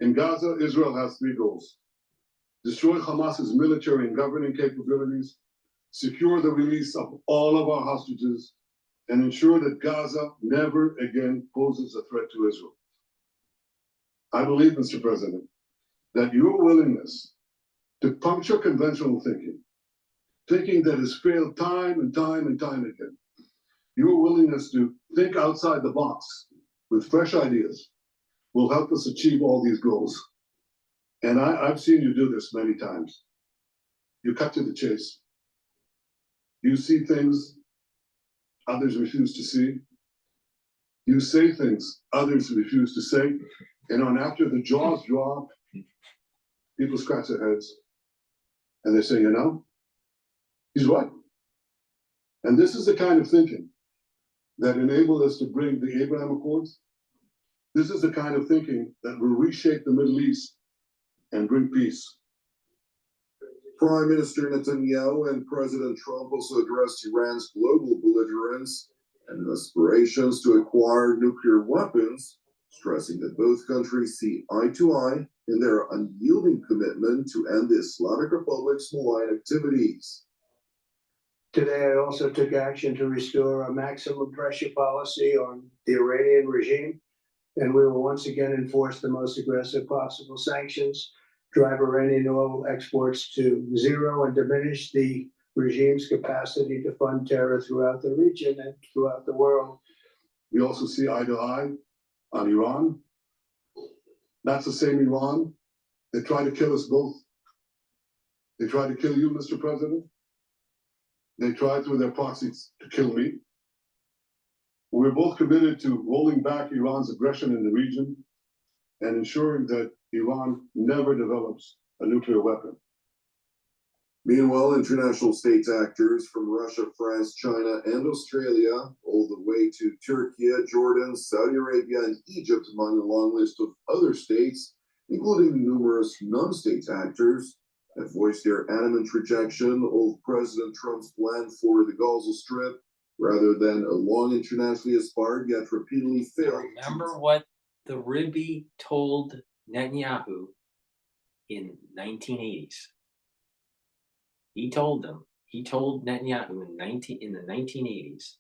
In Gaza, Israel has three goals: destroy Hamas's military and governing capabilities, secure the release of all of our hostages, and ensure that Gaza never again poses a threat to Israel. I believe, Mr. President, that your willingness to puncture conventional thinking that has failed time and time and time again, your willingness to think outside the box with fresh ideas will help us achieve all these goals. And I've seen you do this many times. You cut to the chase. You see things others refuse to see. You say things others refuse to say. And on after the jaws drop, people scratch their heads and they say, you know, he's right. And this is the kind of thinking that enabled us to bring the Abraham Accords. This is the kind of thinking that will reshape the Middle East and bring peace. Prime Minister Netanyahu and President Trump also addressed Iran's global belligerence and aspirations to acquire nuclear weapons, stressing that both countries see eye to eye in their unyielding commitment to end the Islamic Republic's malign activities. Today, I also took action to restore a maximum pressure policy on the Iranian regime, and we will once again enforce the most aggressive possible sanctions drive Iranian oil exports to zero and diminish the regime's capacity to fund terror throughout the region and throughout the world. We also see eye to eye on Iran. That's the same Iran that tried to kill us both. They tried to kill you, Mr. President. They tried through their proxies to kill me. We're both committed to rolling back Iran's aggression in the region and ensuring that Iran never develops a nuclear weapon. Meanwhile, international states actors from Russia, France, China, and Australia, all the way to Turkey, Jordan, Saudi Arabia, and Egypt, among a long list of other states, including numerous non-state actors, have voiced their adamant rejection of President Trump's plan for the Gaza Strip, rather than a long internationally aspired yet repeatedly failed. Remember what the Ribby told Netanyahu in 1980s. He told Netanyahu in the 1980s,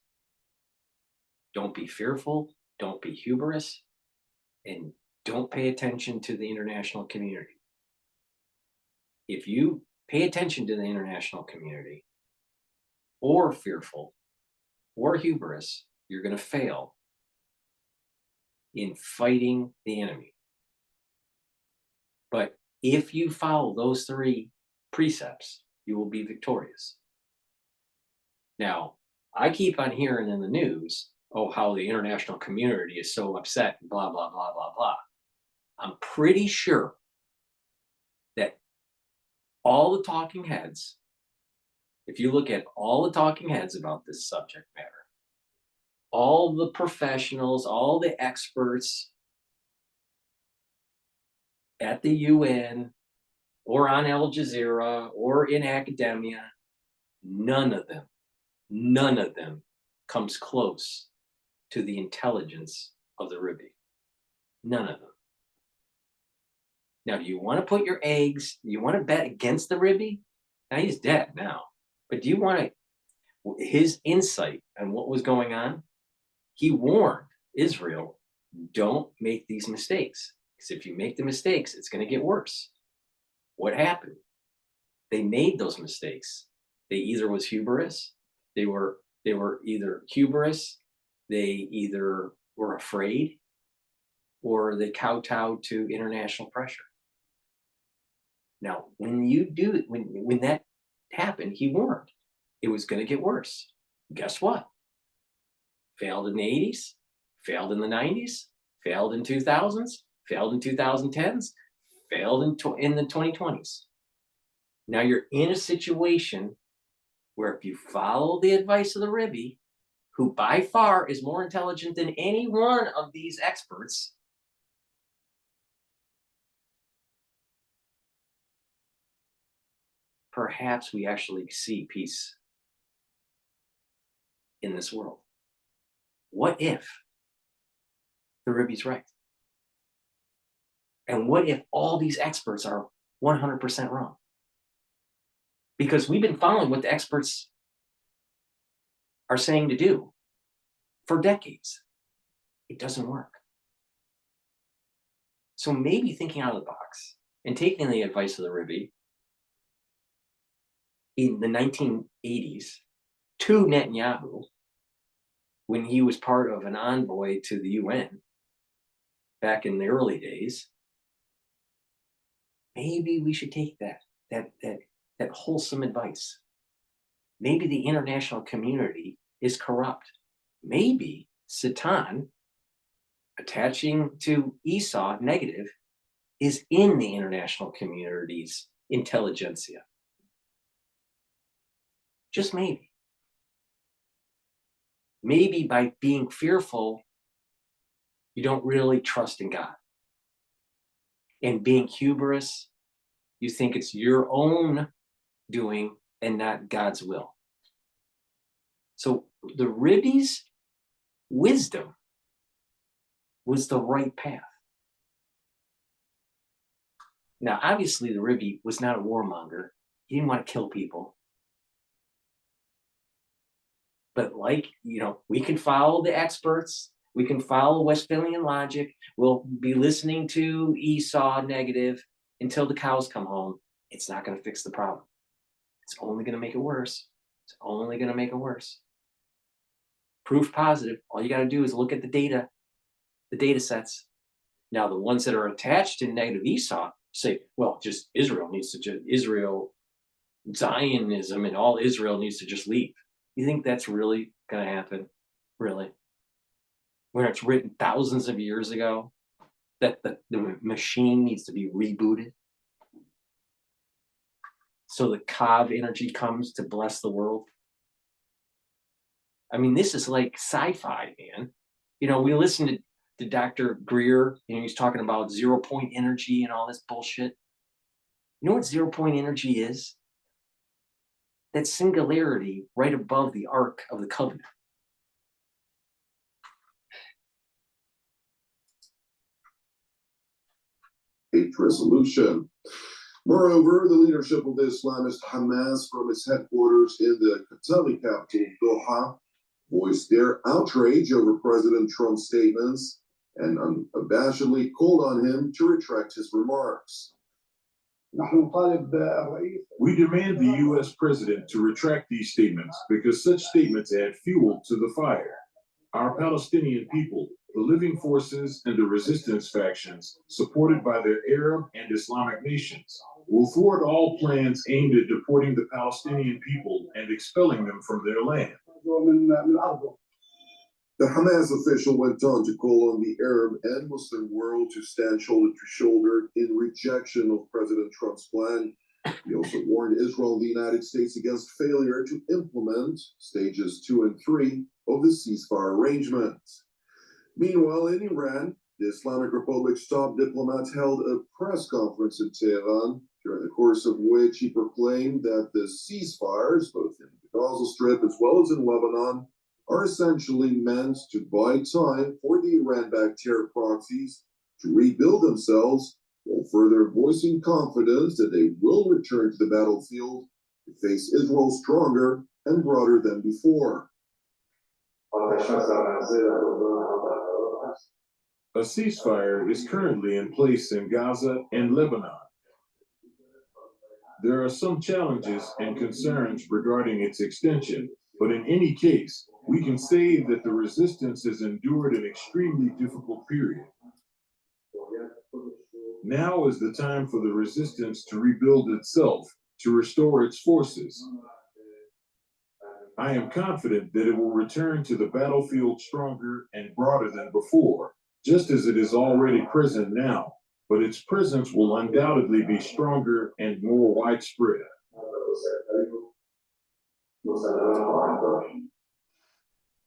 don't be fearful, don't be hubris, and don't pay attention to the international community. If you pay attention to the international community, or fearful, or hubris, you're going to fail in fighting the enemy. But if you follow those three precepts, you will be victorious. Now, I keep on hearing in the news, oh, how the international community is so upset, and blah, blah, blah, blah, blah. I'm pretty sure that all the talking heads, if you look at all the talking heads about this subject matter, all the professionals, all the experts at the UN or on Al Jazeera or in academia, none of them comes close to the intelligence of the Ribby. None of them. Now, do you want to put your eggs, do you want to bet against the Ribby? Now, he's dead now. But do you want to, his insight on what was going on? He warned Israel, don't make these mistakes. Because if you make the mistakes, it's going to get worse. What happened? They made those mistakes. They either was hubris, they were either hubris, they either were afraid, or they kowtowed to international pressure. Now, when you do it, when that happened, he warned it was going to get worse. Guess what? Failed in the 80s, failed in the 90s, failed in 2000s, failed in 2010s, failed in the 2020s. Now you're in a situation where if you follow the advice of the Ribby, who by far is more intelligent than any one of these experts, perhaps we actually see peace in this world. What if the Ribby's right? And what if all these experts are 100% wrong? Because we've been following what the experts are saying to do for decades. It doesn't work. So maybe thinking out of the box and taking the advice of the Ribby in the 1980s to Netanyahu, when he was part of an envoy to the UN back in the early days, maybe we should take that wholesome advice. Maybe the international community is corrupt. Maybe Satan, attaching to Esau negative, is in the international community's intelligentsia. Just maybe. Maybe by being fearful, you don't really trust in God. And being hubris, you think it's your own doing and not God's will. So the Ribby's wisdom was the right path. Now, obviously, the Ribby was not a warmonger. He didn't want to kill people. But we can follow the experts. We can follow Westphalian logic. We'll be listening to Esau negative until the cows come home, it's not going to fix the problem. It's only going to make it worse. It's only going to make it worse. Proof positive. All you got to do is look at the data sets. Now, the ones that are attached to negative Esau say, well, just Israel needs to Israel, Zionism and all Israel needs to just leave. You think that's really going to happen? Really? When it's written thousands of years ago that the machine needs to be rebooted so the Kav energy comes to bless the world? I mean, this is like sci-fi, man. You know, we listened to Dr. Greer, you know, he's talking about 0-point energy and all this bullshit. You know what 0-point energy is? That singularity right above the Ark of the Covenant. Resolution. Moreover, the leadership of the Islamist Hamas from its headquarters in the Qatari capital, Doha, voiced their outrage over President Trump's statements and unabashedly called on him to retract his remarks. We demand the U.S. president to retract these statements because such statements add fuel to the fire. Our Palestinian people, the living forces and the resistance factions, supported by their Arab and Islamic nations, will thwart all plans aimed at deporting the Palestinian people and expelling them from their land. The Hamas official went on to call on the Arab and Muslim world to stand shoulder to shoulder in rejection of President Trump's plan. He also warned Israel and the United States against failure to implement stages 2 and 3 of the ceasefire arrangement. Meanwhile, in Iran, the Islamic Republic's top diplomat held a press conference in Tehran, during the course of which he proclaimed that the ceasefires, both in the Gaza Strip as well as in Lebanon, are essentially meant to buy time for the Iran-backed terror proxies to rebuild themselves, while further voicing confidence that they will return to the battlefield to face Israel stronger and broader than before. A ceasefire is currently in place in Gaza and Lebanon. There are some challenges and concerns regarding its extension, but in any case, we can say that the resistance has endured an extremely difficult period. Now is the time for the resistance to rebuild itself, to restore its forces. I am confident that it will return to the battlefield stronger and broader than before, just as it is already present now, but its presence will undoubtedly be stronger and more widespread.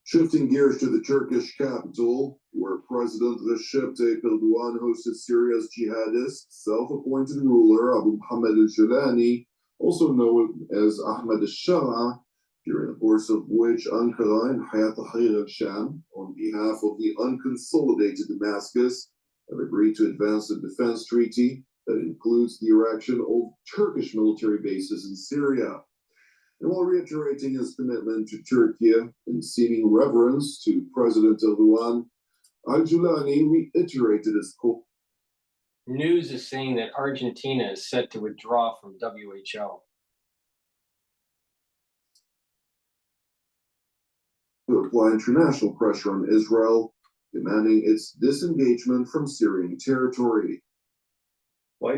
Shifting gears to the Turkish capital, where President Recep Tayyip Erdogan hosted Syria's jihadist, self-appointed ruler Abu Muhammad al-Julani, also known as Ahmed al-Shara, during the course of which Ankara and Hayat Tahrir al-Sham, on behalf of the unconsolidated Damascus, have agreed to advance the defense treaty that includes the erection of Turkish military bases in Syria. And while reiterating his commitment to Turkey in seeming reverence to President Erdogan, al-Julani reiterated his call. News is saying that Argentina is set to withdraw from WHO. To apply international pressure on Israel, demanding its disengagement from Syrian territory. We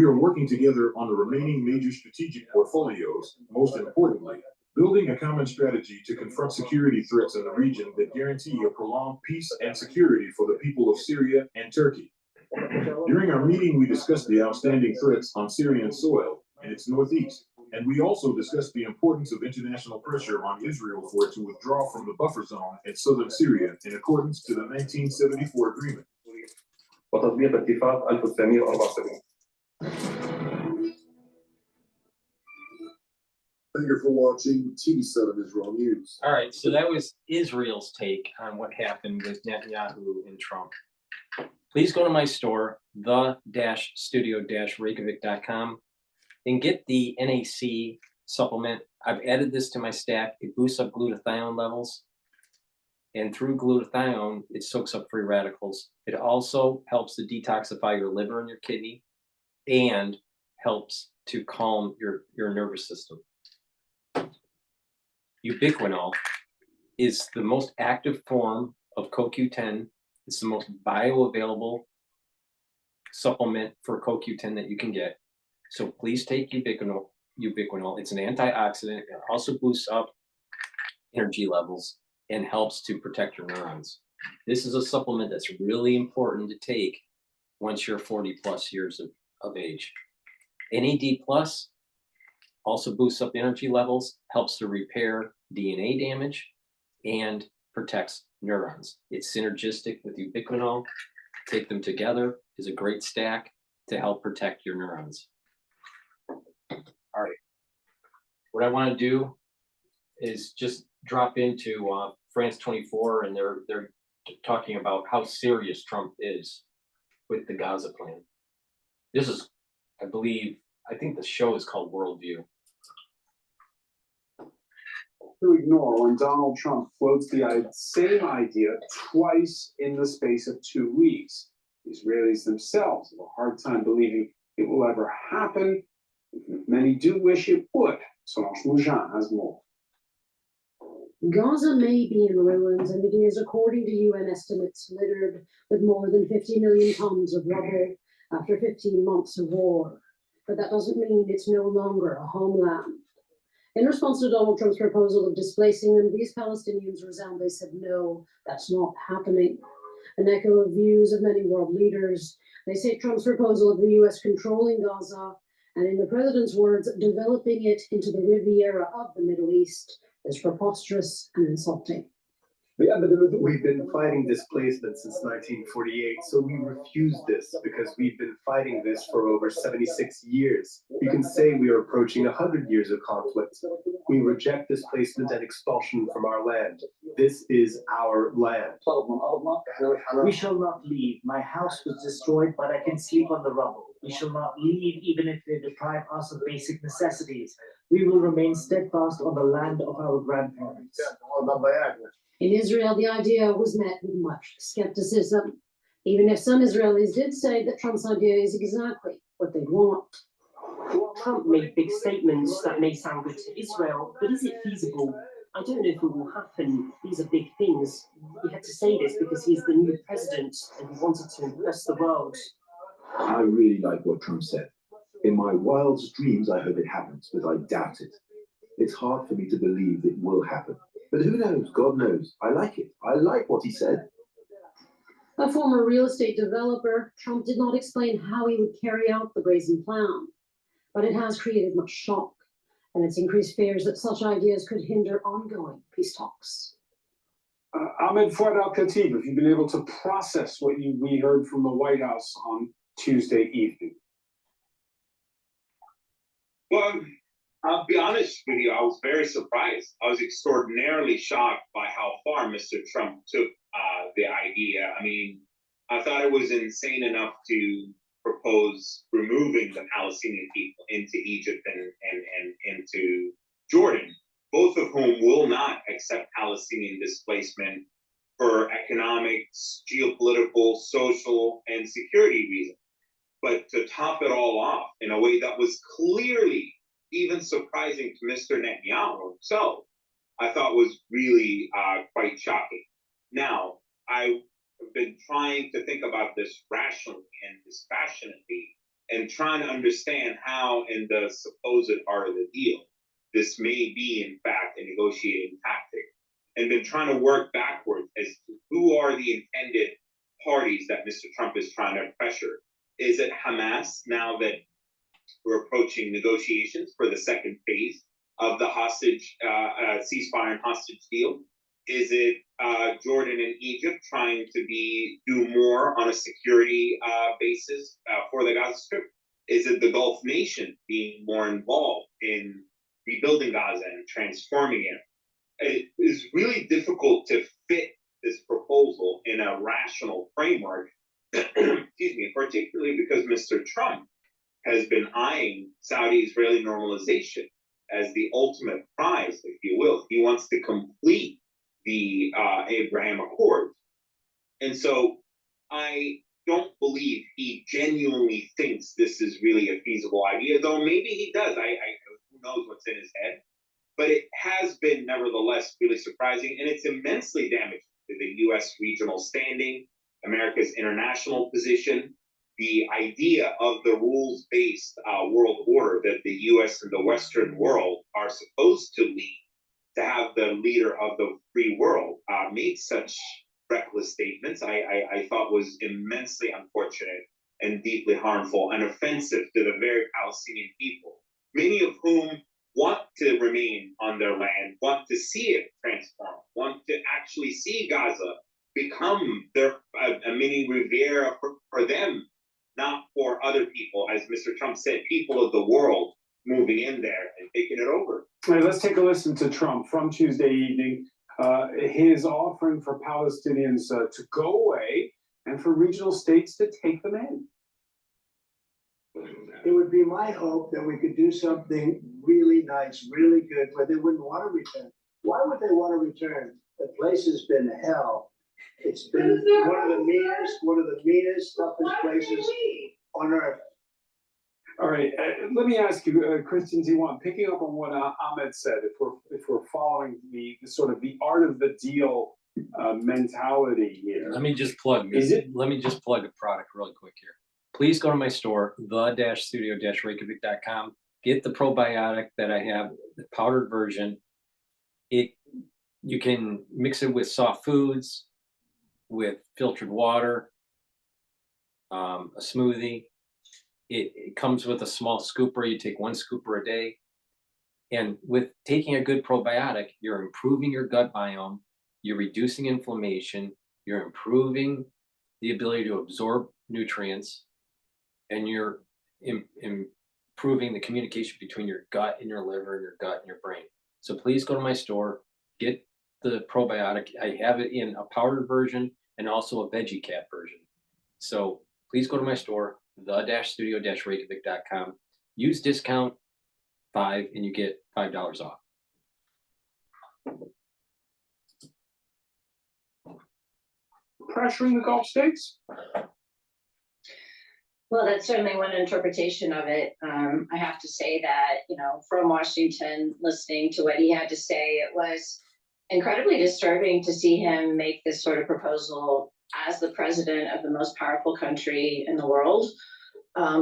are working together on the remaining major strategic portfolios, most importantly, building a common strategy to confront security threats in the region that guarantee a prolonged peace and security for the people of Syria and Turkey. During our meeting, we discussed the outstanding threats on Syrian soil and its northeast, and we also discussed the importance of international pressure on Israel for it to withdraw from the buffer zone in southern Syria in accordance to the 1974 agreement. وتطبيق اتفاق 1974. Thank you for watching TV7 Israel News. All right, so that was Israel's take on what happened with Netanyahu and Trump. Please go to my store, the-studio-reykjavik.com, and get the NAC supplement. I've added this to my stack. It boosts up glutathione levels. And through glutathione, it soaks up free radicals. It also helps to detoxify your liver and your kidney and helps to calm your nervous system. Ubiquinol is the most active form of CoQ10. It's the most bioavailable supplement for CoQ10 that you can get. So please take ubiquinol. It's an antioxidant. It also boosts up energy levels and helps to protect your neurons. This is a supplement that's really important to take once you're 40 plus years of age. NAD plus also boosts up energy levels, helps to repair DNA damage, and protects neurons. It's synergistic with ubiquinol. Take them together is a great stack to help protect your neurons. All right. What I want to do is just drop into France 24, and they're talking about how serious Trump is with the Gaza plan. This is, I think the show is called Worldview. To ignore when Donald Trump floats the same idea twice in the space of 2 weeks. The Israelis themselves have a hard time believing it will ever happen, even if many do wish it would. Solange Moujin has more. Gaza may be in ruins, and it is, according to UN estimates, littered with more than 50 million tons of rubble after 15 months of war. But that doesn't mean it's no longer a homeland. In response to Donald Trump's proposal of displacing them, these Palestinians resoundingly said, no, that's not happening. An echo of views of many world leaders. They say Trump's proposal of the U.S. controlling Gaza, and in the president's words, developing it into the Riviera of the Middle East, is preposterous and insulting. We've been fighting displacement since 1948, so we refuse this because we've been fighting this for over 76 years. You can say we are approaching 100 years of conflict. We reject displacement and expulsion from our land. This is our land. We shall not leave. My house was destroyed, but I can sleep on the rubble. We shall not leave even if they deprive us of basic necessities. We will remain steadfast on the land of our grandparents. In Israel, the idea was met with much skepticism, even if some Israelis did say that Trump's idea is exactly what they'd want. Trump made big statements that may sound good to Israel, but is it feasible? I don't know if it will happen. These are big things. He had to say this because he's the new president and he wanted to impress the world. I really like what Trump said. In my wildest dreams, I hope it happens, but I doubt it. It's hard for me to believe it will happen. But who knows? God knows. I like it. I like what he said. A former real estate developer, Trump did not explain how he would carry out the brazen plan, but it has created much shock, and it's increased fears that such ideas could hinder ongoing peace talks. Ahmed Fouad Al-Khatib, have you been able to process what we heard from the White House on Tuesday evening? Well, I'll be honest with you, I was very surprised. I was extraordinarily shocked by how far Mr. Trump took the idea. I mean, I thought it was insane enough to propose removing the Palestinian people into Egypt and into Jordan, both of whom will not accept Palestinian displacement for economic, geopolitical, social, and security reasons. But to top it all off in a way that was clearly even surprising to Mr. Netanyahu himself, I thought was really quite shocking. Now, I've been trying to think about this rationally and dispassionately and trying to understand how in the supposed art of the deal, this may be in fact a negotiating tactic, and been trying to work backwards as to who are the intended parties that Mr. Trump is trying to pressure. Is it Hamas, now that we're approaching negotiations for the second phase of the hostage ceasefire and hostage deal? Is it Jordan and Egypt trying to do more on a security basis for the Gaza Strip? Is it the Gulf nation being more involved in rebuilding Gaza and transforming it? It is really difficult to fit this proposal in a rational framework, excuse me, particularly because Mr. Trump has been eyeing Saudi-Israeli normalization as the ultimate prize, if you will. He wants to complete the Abraham Accords. And so I don't believe he genuinely thinks this is really a feasible idea, though maybe he does. Who knows what's in his head. But it has been nevertheless really surprising, and it's immensely damaging to the U.S. regional standing, America's international position, the idea of the rules-based world order that the U.S. and the Western world are supposed to lead, to have the leader of the free world made such reckless statements, I thought was immensely unfortunate and deeply harmful and offensive to the very Palestinian people, many of whom want to remain on their land, want to see it transform, want to actually see Gaza become a mini Riviera for them, not for other people, as Mr. Trump said, people of the world moving in there and taking it over. All right, let's take a listen to Trump from Tuesday evening. His offering for Palestinians to go away and for regional states to take them in. It would be my hope that we could do something really nice, really good, where they wouldn't want to return. Why would they want to return? The place has been hell. It's been one of the meanest, toughest places on earth. All right, let me ask you, Christian T1, picking up on what Ahmed said, if we're following the sort of the art of the deal mentality here. Let me just plug a product really quick here. Please go to my store, the-studio-reykjavik.com. Get the probiotic that I have, the powdered version. You can mix it with soft foods, with filtered water, a smoothie. It comes with a small scooper. You take one scooper a day. And with taking a good probiotic, you're improving your gut biome, you're reducing inflammation, you're improving the ability to absorb nutrients, and you're improving the communication between your gut and your liver and your gut and your brain. So please go to my store, get the probiotic. I have it in a powdered version and also a veggie cap version. So please go to my store, the-studio-reykjavik.com. Use discount 5 and you get $5 off. Pressuring the Gulf states? Well, that's certainly one interpretation of it. I have to say that, from Washington, listening to what he had to say, it was incredibly disturbing to see him make this sort of proposal as the president of the most powerful country in the world,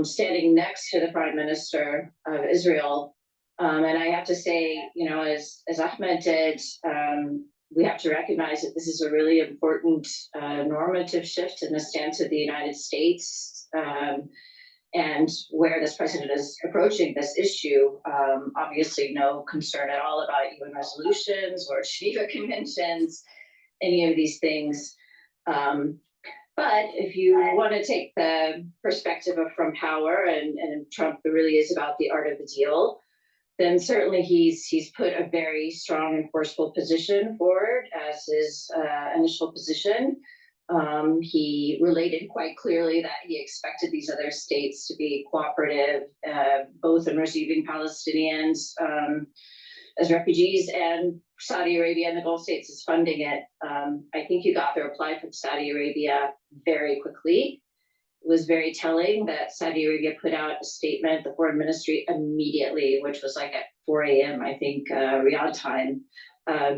standing next to the prime minister of Israel. And I have to say, as Ahmed did, we have to recognize that this is a really important normative shift in the stance of the United States, and where this president is approaching this issue. Obviously, no concern at all about UN resolutions or Geneva conventions, any of these things. But if you want to take the perspective of from power, and Trump really is about the art of the deal, then certainly he's put a very strong and forceful position forward as his initial position. He related quite clearly that he expected these other states to be cooperative, both in receiving Palestinians as refugees, and Saudi Arabia and the Gulf states is funding it. I think you got the reply from Saudi Arabia very quickly. It was very telling that Saudi Arabia put out a statement, the foreign ministry, immediately, which was like at 4 a.m., I think, Riyadh time,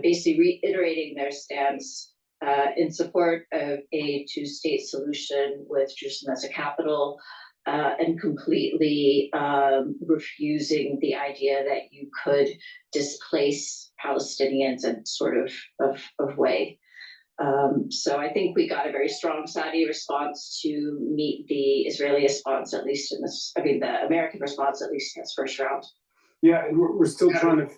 basically reiterating their stance in support of a two-state solution with Jerusalem as a capital, and completely refusing the idea that you could displace Palestinians in sort of way. So I think we got a very strong Saudi response to meet the Israeli response, at least in this, the American response, at least in this first round. Yeah, and we're still trying to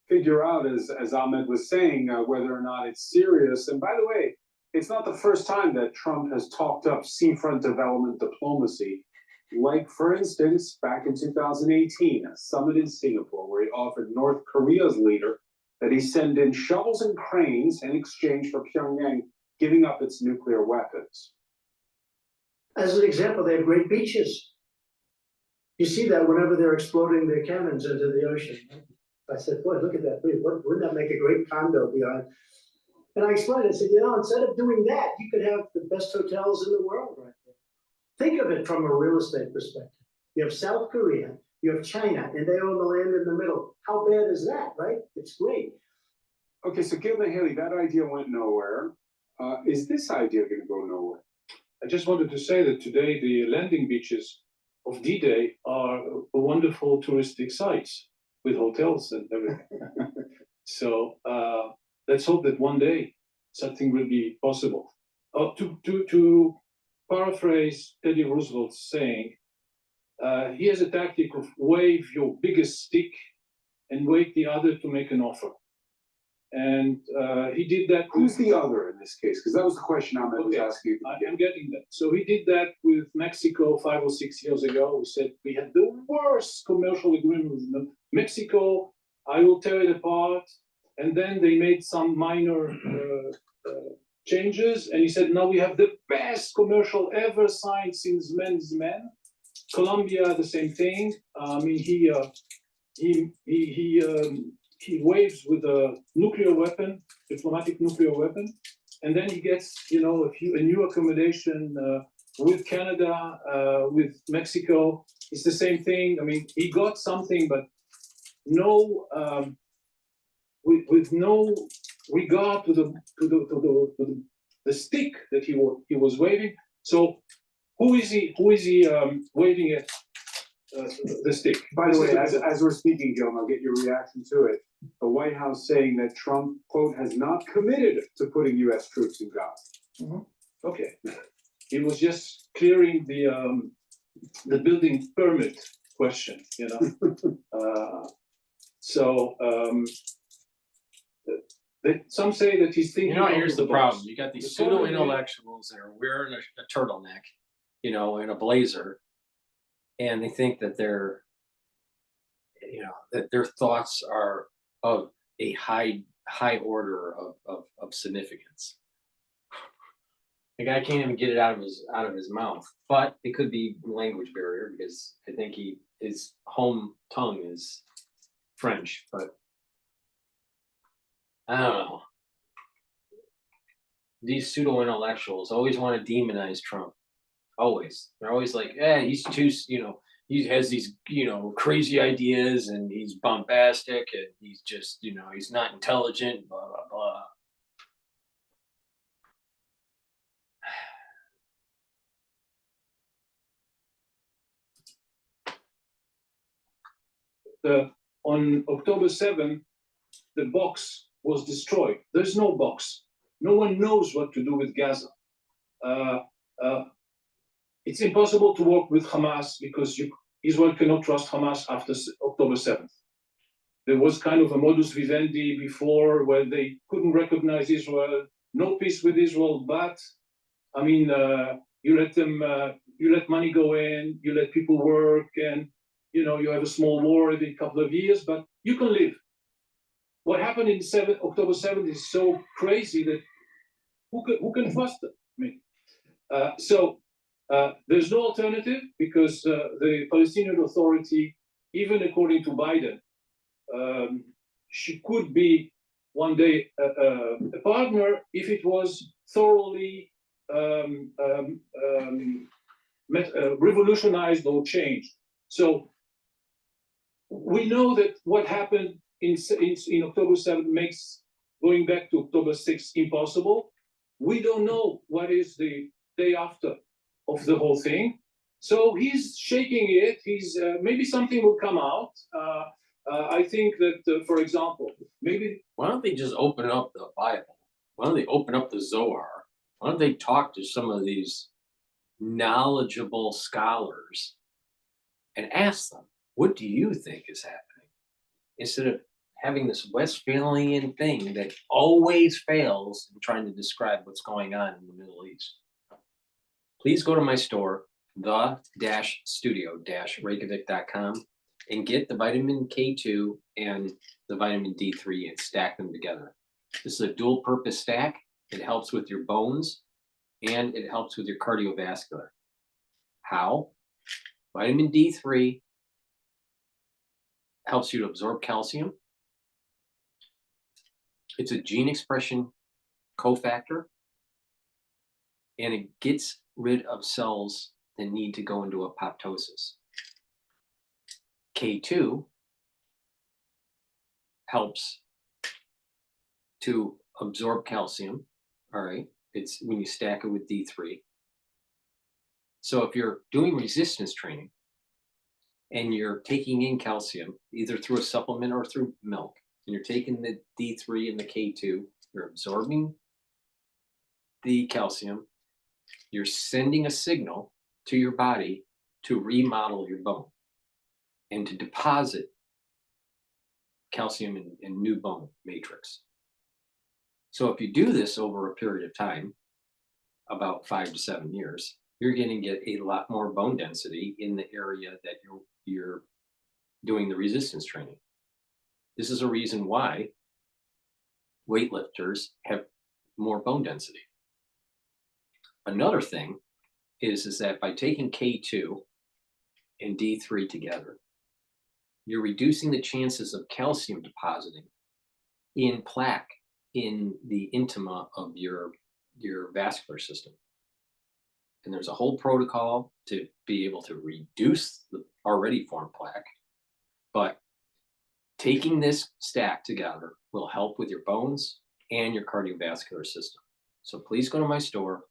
figure out, as Ahmed was saying, whether or not it's serious. And by the way, it's not the first time that Trump has talked up seafront development diplomacy. Like, for instance, back in 2018, a summit in Singapore, where he offered North Korea's leader that he send in shovels and cranes in exchange for Pyongyang giving up its nuclear weapons. As an example, they have great beaches. You see that whenever they're exploding their cannons into the ocean. I said, boy, look at that. Wouldn't that make a great condo behind? And I explained, I said, you know, instead of doing that, you could have the best hotels in the world right there. Think of it from a real estate perspective. You have South Korea, you have China, and they own the land in the middle. How bad is that, right? It's great. Okay, so Gilda Haley, that idea went nowhere. Is this idea going to go nowhere? I just wanted to say that today the landing beaches of D-Day are wonderful touristic sites with hotels and everything. So let's hope that one day something will be possible. To paraphrase Teddy Roosevelt's saying, he has a tactic of wave your biggest stick and wait the other to make an offer. And he did that. Who's the other in this case? Because that was the question I was asking you. I'm getting that. So he did that with Mexico 5 or 6 years ago. He said, we had the worst commercial agreement with Mexico. I will tear it apart. And then they made some minor changes. And he said, now we have the best commercial ever signed since men's men. Colombia, the same thing. I mean, he waves with a nuclear weapon, diplomatic nuclear weapon, and then he gets, you know, a new accommodation with Canada, with Mexico. It's the same thing. I mean, he got something, but no, with no regard to the stick that he was waving. So who is he waving at? The stick. By the way, as we're speaking, Gil, I'll get your reaction to it. The White House saying that Trump, quote, has not committed to putting U.S. troops in Gaza. Mm-hmm. Okay. He was just clearing the building permit question, you know. Some say that he's thinking. You know, here's the problem. You got these pseudo intellectuals that are wearing a turtleneck, you know, and a blazer. And they think that they're, you know, that their thoughts are of a high order of significance. The guy can't even get it out of his mouth. But it could be language barrier because I think his home tongue is French. But I don't know. These pseudo intellectuals always want to demonize Trump. Always. They're always like, he's too, you know, he has these, you know, crazy ideas and he's bombastic and he's just, you know, he's not intelligent, blah, blah, blah. On October 7th, the box was destroyed. There's no box. No one knows what to do with Gaza. It's impossible to work with Hamas because Israel cannot trust Hamas after October 7th. There was kind of a modus vivendi before where they couldn't recognize Israel, no peace with Israel, but I mean, you let money go in, you let people work, and you know, you have a small war every couple of years, but you can live. What happened in October 7th is so crazy that who can trust it? I mean, there's no alternative because the Palestinian Authority, even according to Biden, she could be one day a partner if it was thoroughly revolutionized or changed. So we know that what happened in October 7th makes going back to October 6th impossible. We don't know what is the day after of the whole thing. So he's shaking it. He's maybe something will come out. I think that, for example, maybe why don't they just open up the Bible? Why don't they open up the Zohar? Why don't they talk to some of these knowledgeable scholars and ask them, what do you think is happening? Instead of having this Westphalian thing that always fails in trying to describe what's going on in the Middle East. Please go to my store, the-studio-reykjavik.com, and get the vitamin K2 and the vitamin D3 and stack them together. This is a dual purpose stack. It helps with your bones and it helps with your cardiovascular. How? Vitamin D3 helps you to absorb calcium. It's a gene expression cofactor, and it gets rid of cells that need to go into apoptosis. K2 helps to absorb calcium, all right? It's when you stack it with D3. So if you're doing resistance training and you're taking in calcium, either through a supplement or through milk, and you're taking the D3 and the K2, you're absorbing the calcium, you're sending a signal to your body to remodel your bone and to deposit calcium in new bone matrix. So if you do this over a period of time, about 5 to 7 years, you're going to get a lot more bone density in the area that you're doing the resistance training. This is a reason why weightlifters have more bone density. Another thing is that by taking K2 and D3 together, you're reducing the chances of calcium depositing in plaque in the intima of your vascular system. And there's a whole protocol to be able to reduce the already formed plaque, but taking this stack together will help with your bones and your cardiovascular system. So please go to my store,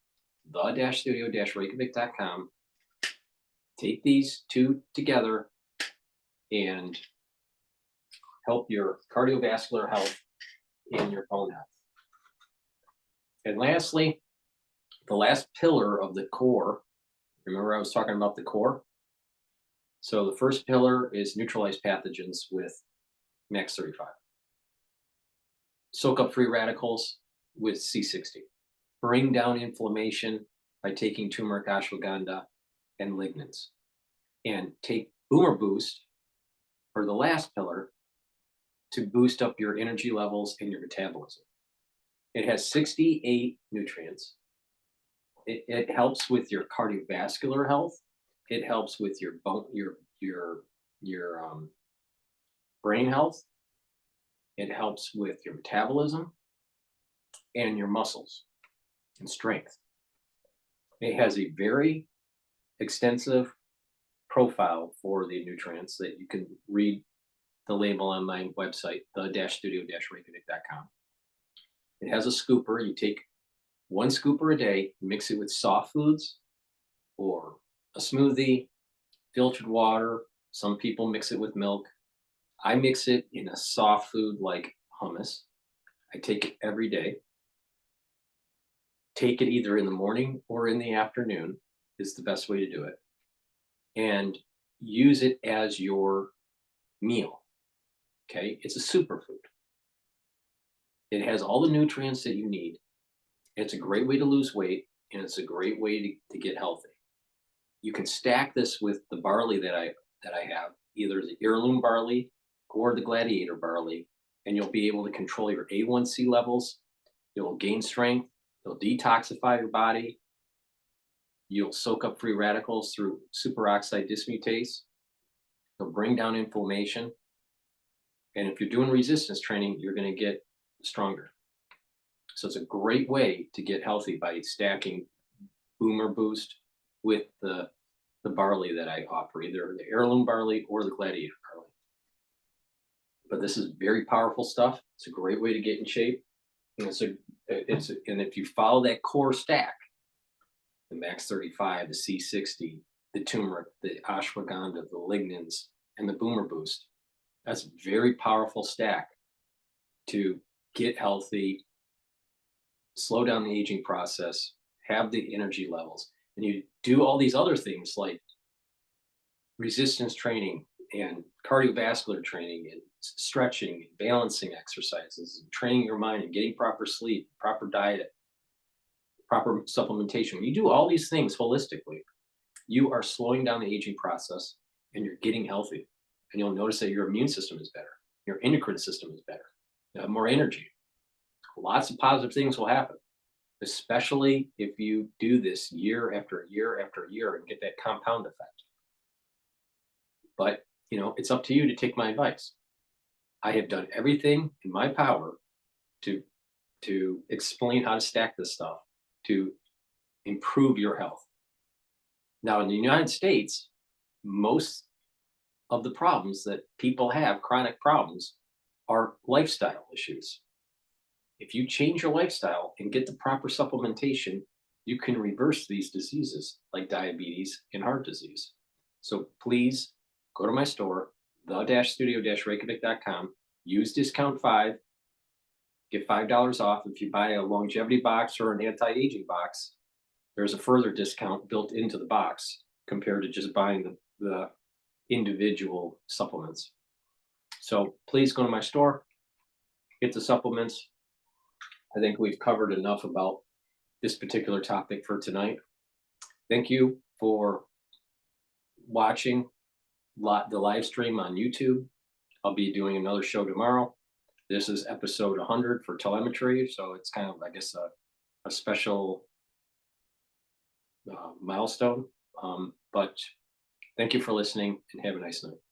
the-studio-reykjavik.com. Take these two together and help your cardiovascular health and your bone health. And lastly, the last pillar of the core, remember I was talking about the core? So the first pillar is neutralize pathogens with Max 35. Soak up free radicals with C60. Bring down inflammation by taking turmeric, ashwagandha, and lignans. And take Boomer Boost for the last pillar to boost up your energy levels and your metabolism. It has 68 nutrients. It helps with your cardiovascular health. It helps with your bone, your brain health. It helps with your metabolism and your muscles and strength. It has a very extensive profile for the nutrients that you can read the label on my website, the-studio-reykjavik.com. It has a scooper. You take 1 scooper a day, mix it with soft foods or a smoothie, filtered water. Some people mix it with milk. I mix it in a soft food like hummus. I take it every day. Take it either in the morning or in the afternoon is the best way to do it. And use it as your meal. Okay, it's a superfood. It has all the nutrients that you need. It's a great way to lose weight, and it's a great way to get healthy. You can stack this with the barley that I have, either the heirloom barley or the gladiator barley, and you'll be able to control your A1C levels. You'll gain strength. You'll detoxify your body. You'll soak up free radicals through superoxide dismutase. You'll bring down inflammation. And if you're doing resistance training, you're going to get stronger. So it's a great way to get healthy by stacking Boomer Boost with the barley that I offer, either the heirloom barley or the gladiator barley. But this is very powerful stuff. It's a great way to get in shape. And and if you follow that core stack, the Max 35, the C60, the turmeric, the ashwagandha, the lignans, and the Boomer Boost, that's a very powerful stack to get healthy, slow down the aging process, have the energy levels. And you do all these other things like resistance training and cardiovascular training and stretching and balancing exercises and training your mind and getting proper sleep, proper diet, proper supplementation. When you do all these things holistically, you are slowing down the aging process and you're getting healthy. And you'll notice that your immune system is better. Your endocrine system is better. You have more energy. Lots of positive things will happen, especially if you do this year after year after year and get that compound effect. But, you know, it's up to you to take my advice. I have done everything in my power to to explain how to stack this stuff to improve your health. Now, in the United States, most of the problems that people have, chronic problems, are lifestyle issues. If you change your lifestyle and get the proper supplementation, you can reverse these diseases like diabetes and heart disease. So please go to my store, the-studio-reykjavik.com, use discount 5, get $5 off. If you buy a longevity box or an anti-aging box, there's a further discount built into the box compared to just buying the individual supplements. So please go to my store, get the supplements. I think we've covered enough about this particular topic for tonight. Thank you for watching the live stream on YouTube. I'll be doing another show tomorrow. This is episode 100 for Telemetry, so it's kind of, I guess, a special milestone. But thank you for listening and have a nice night.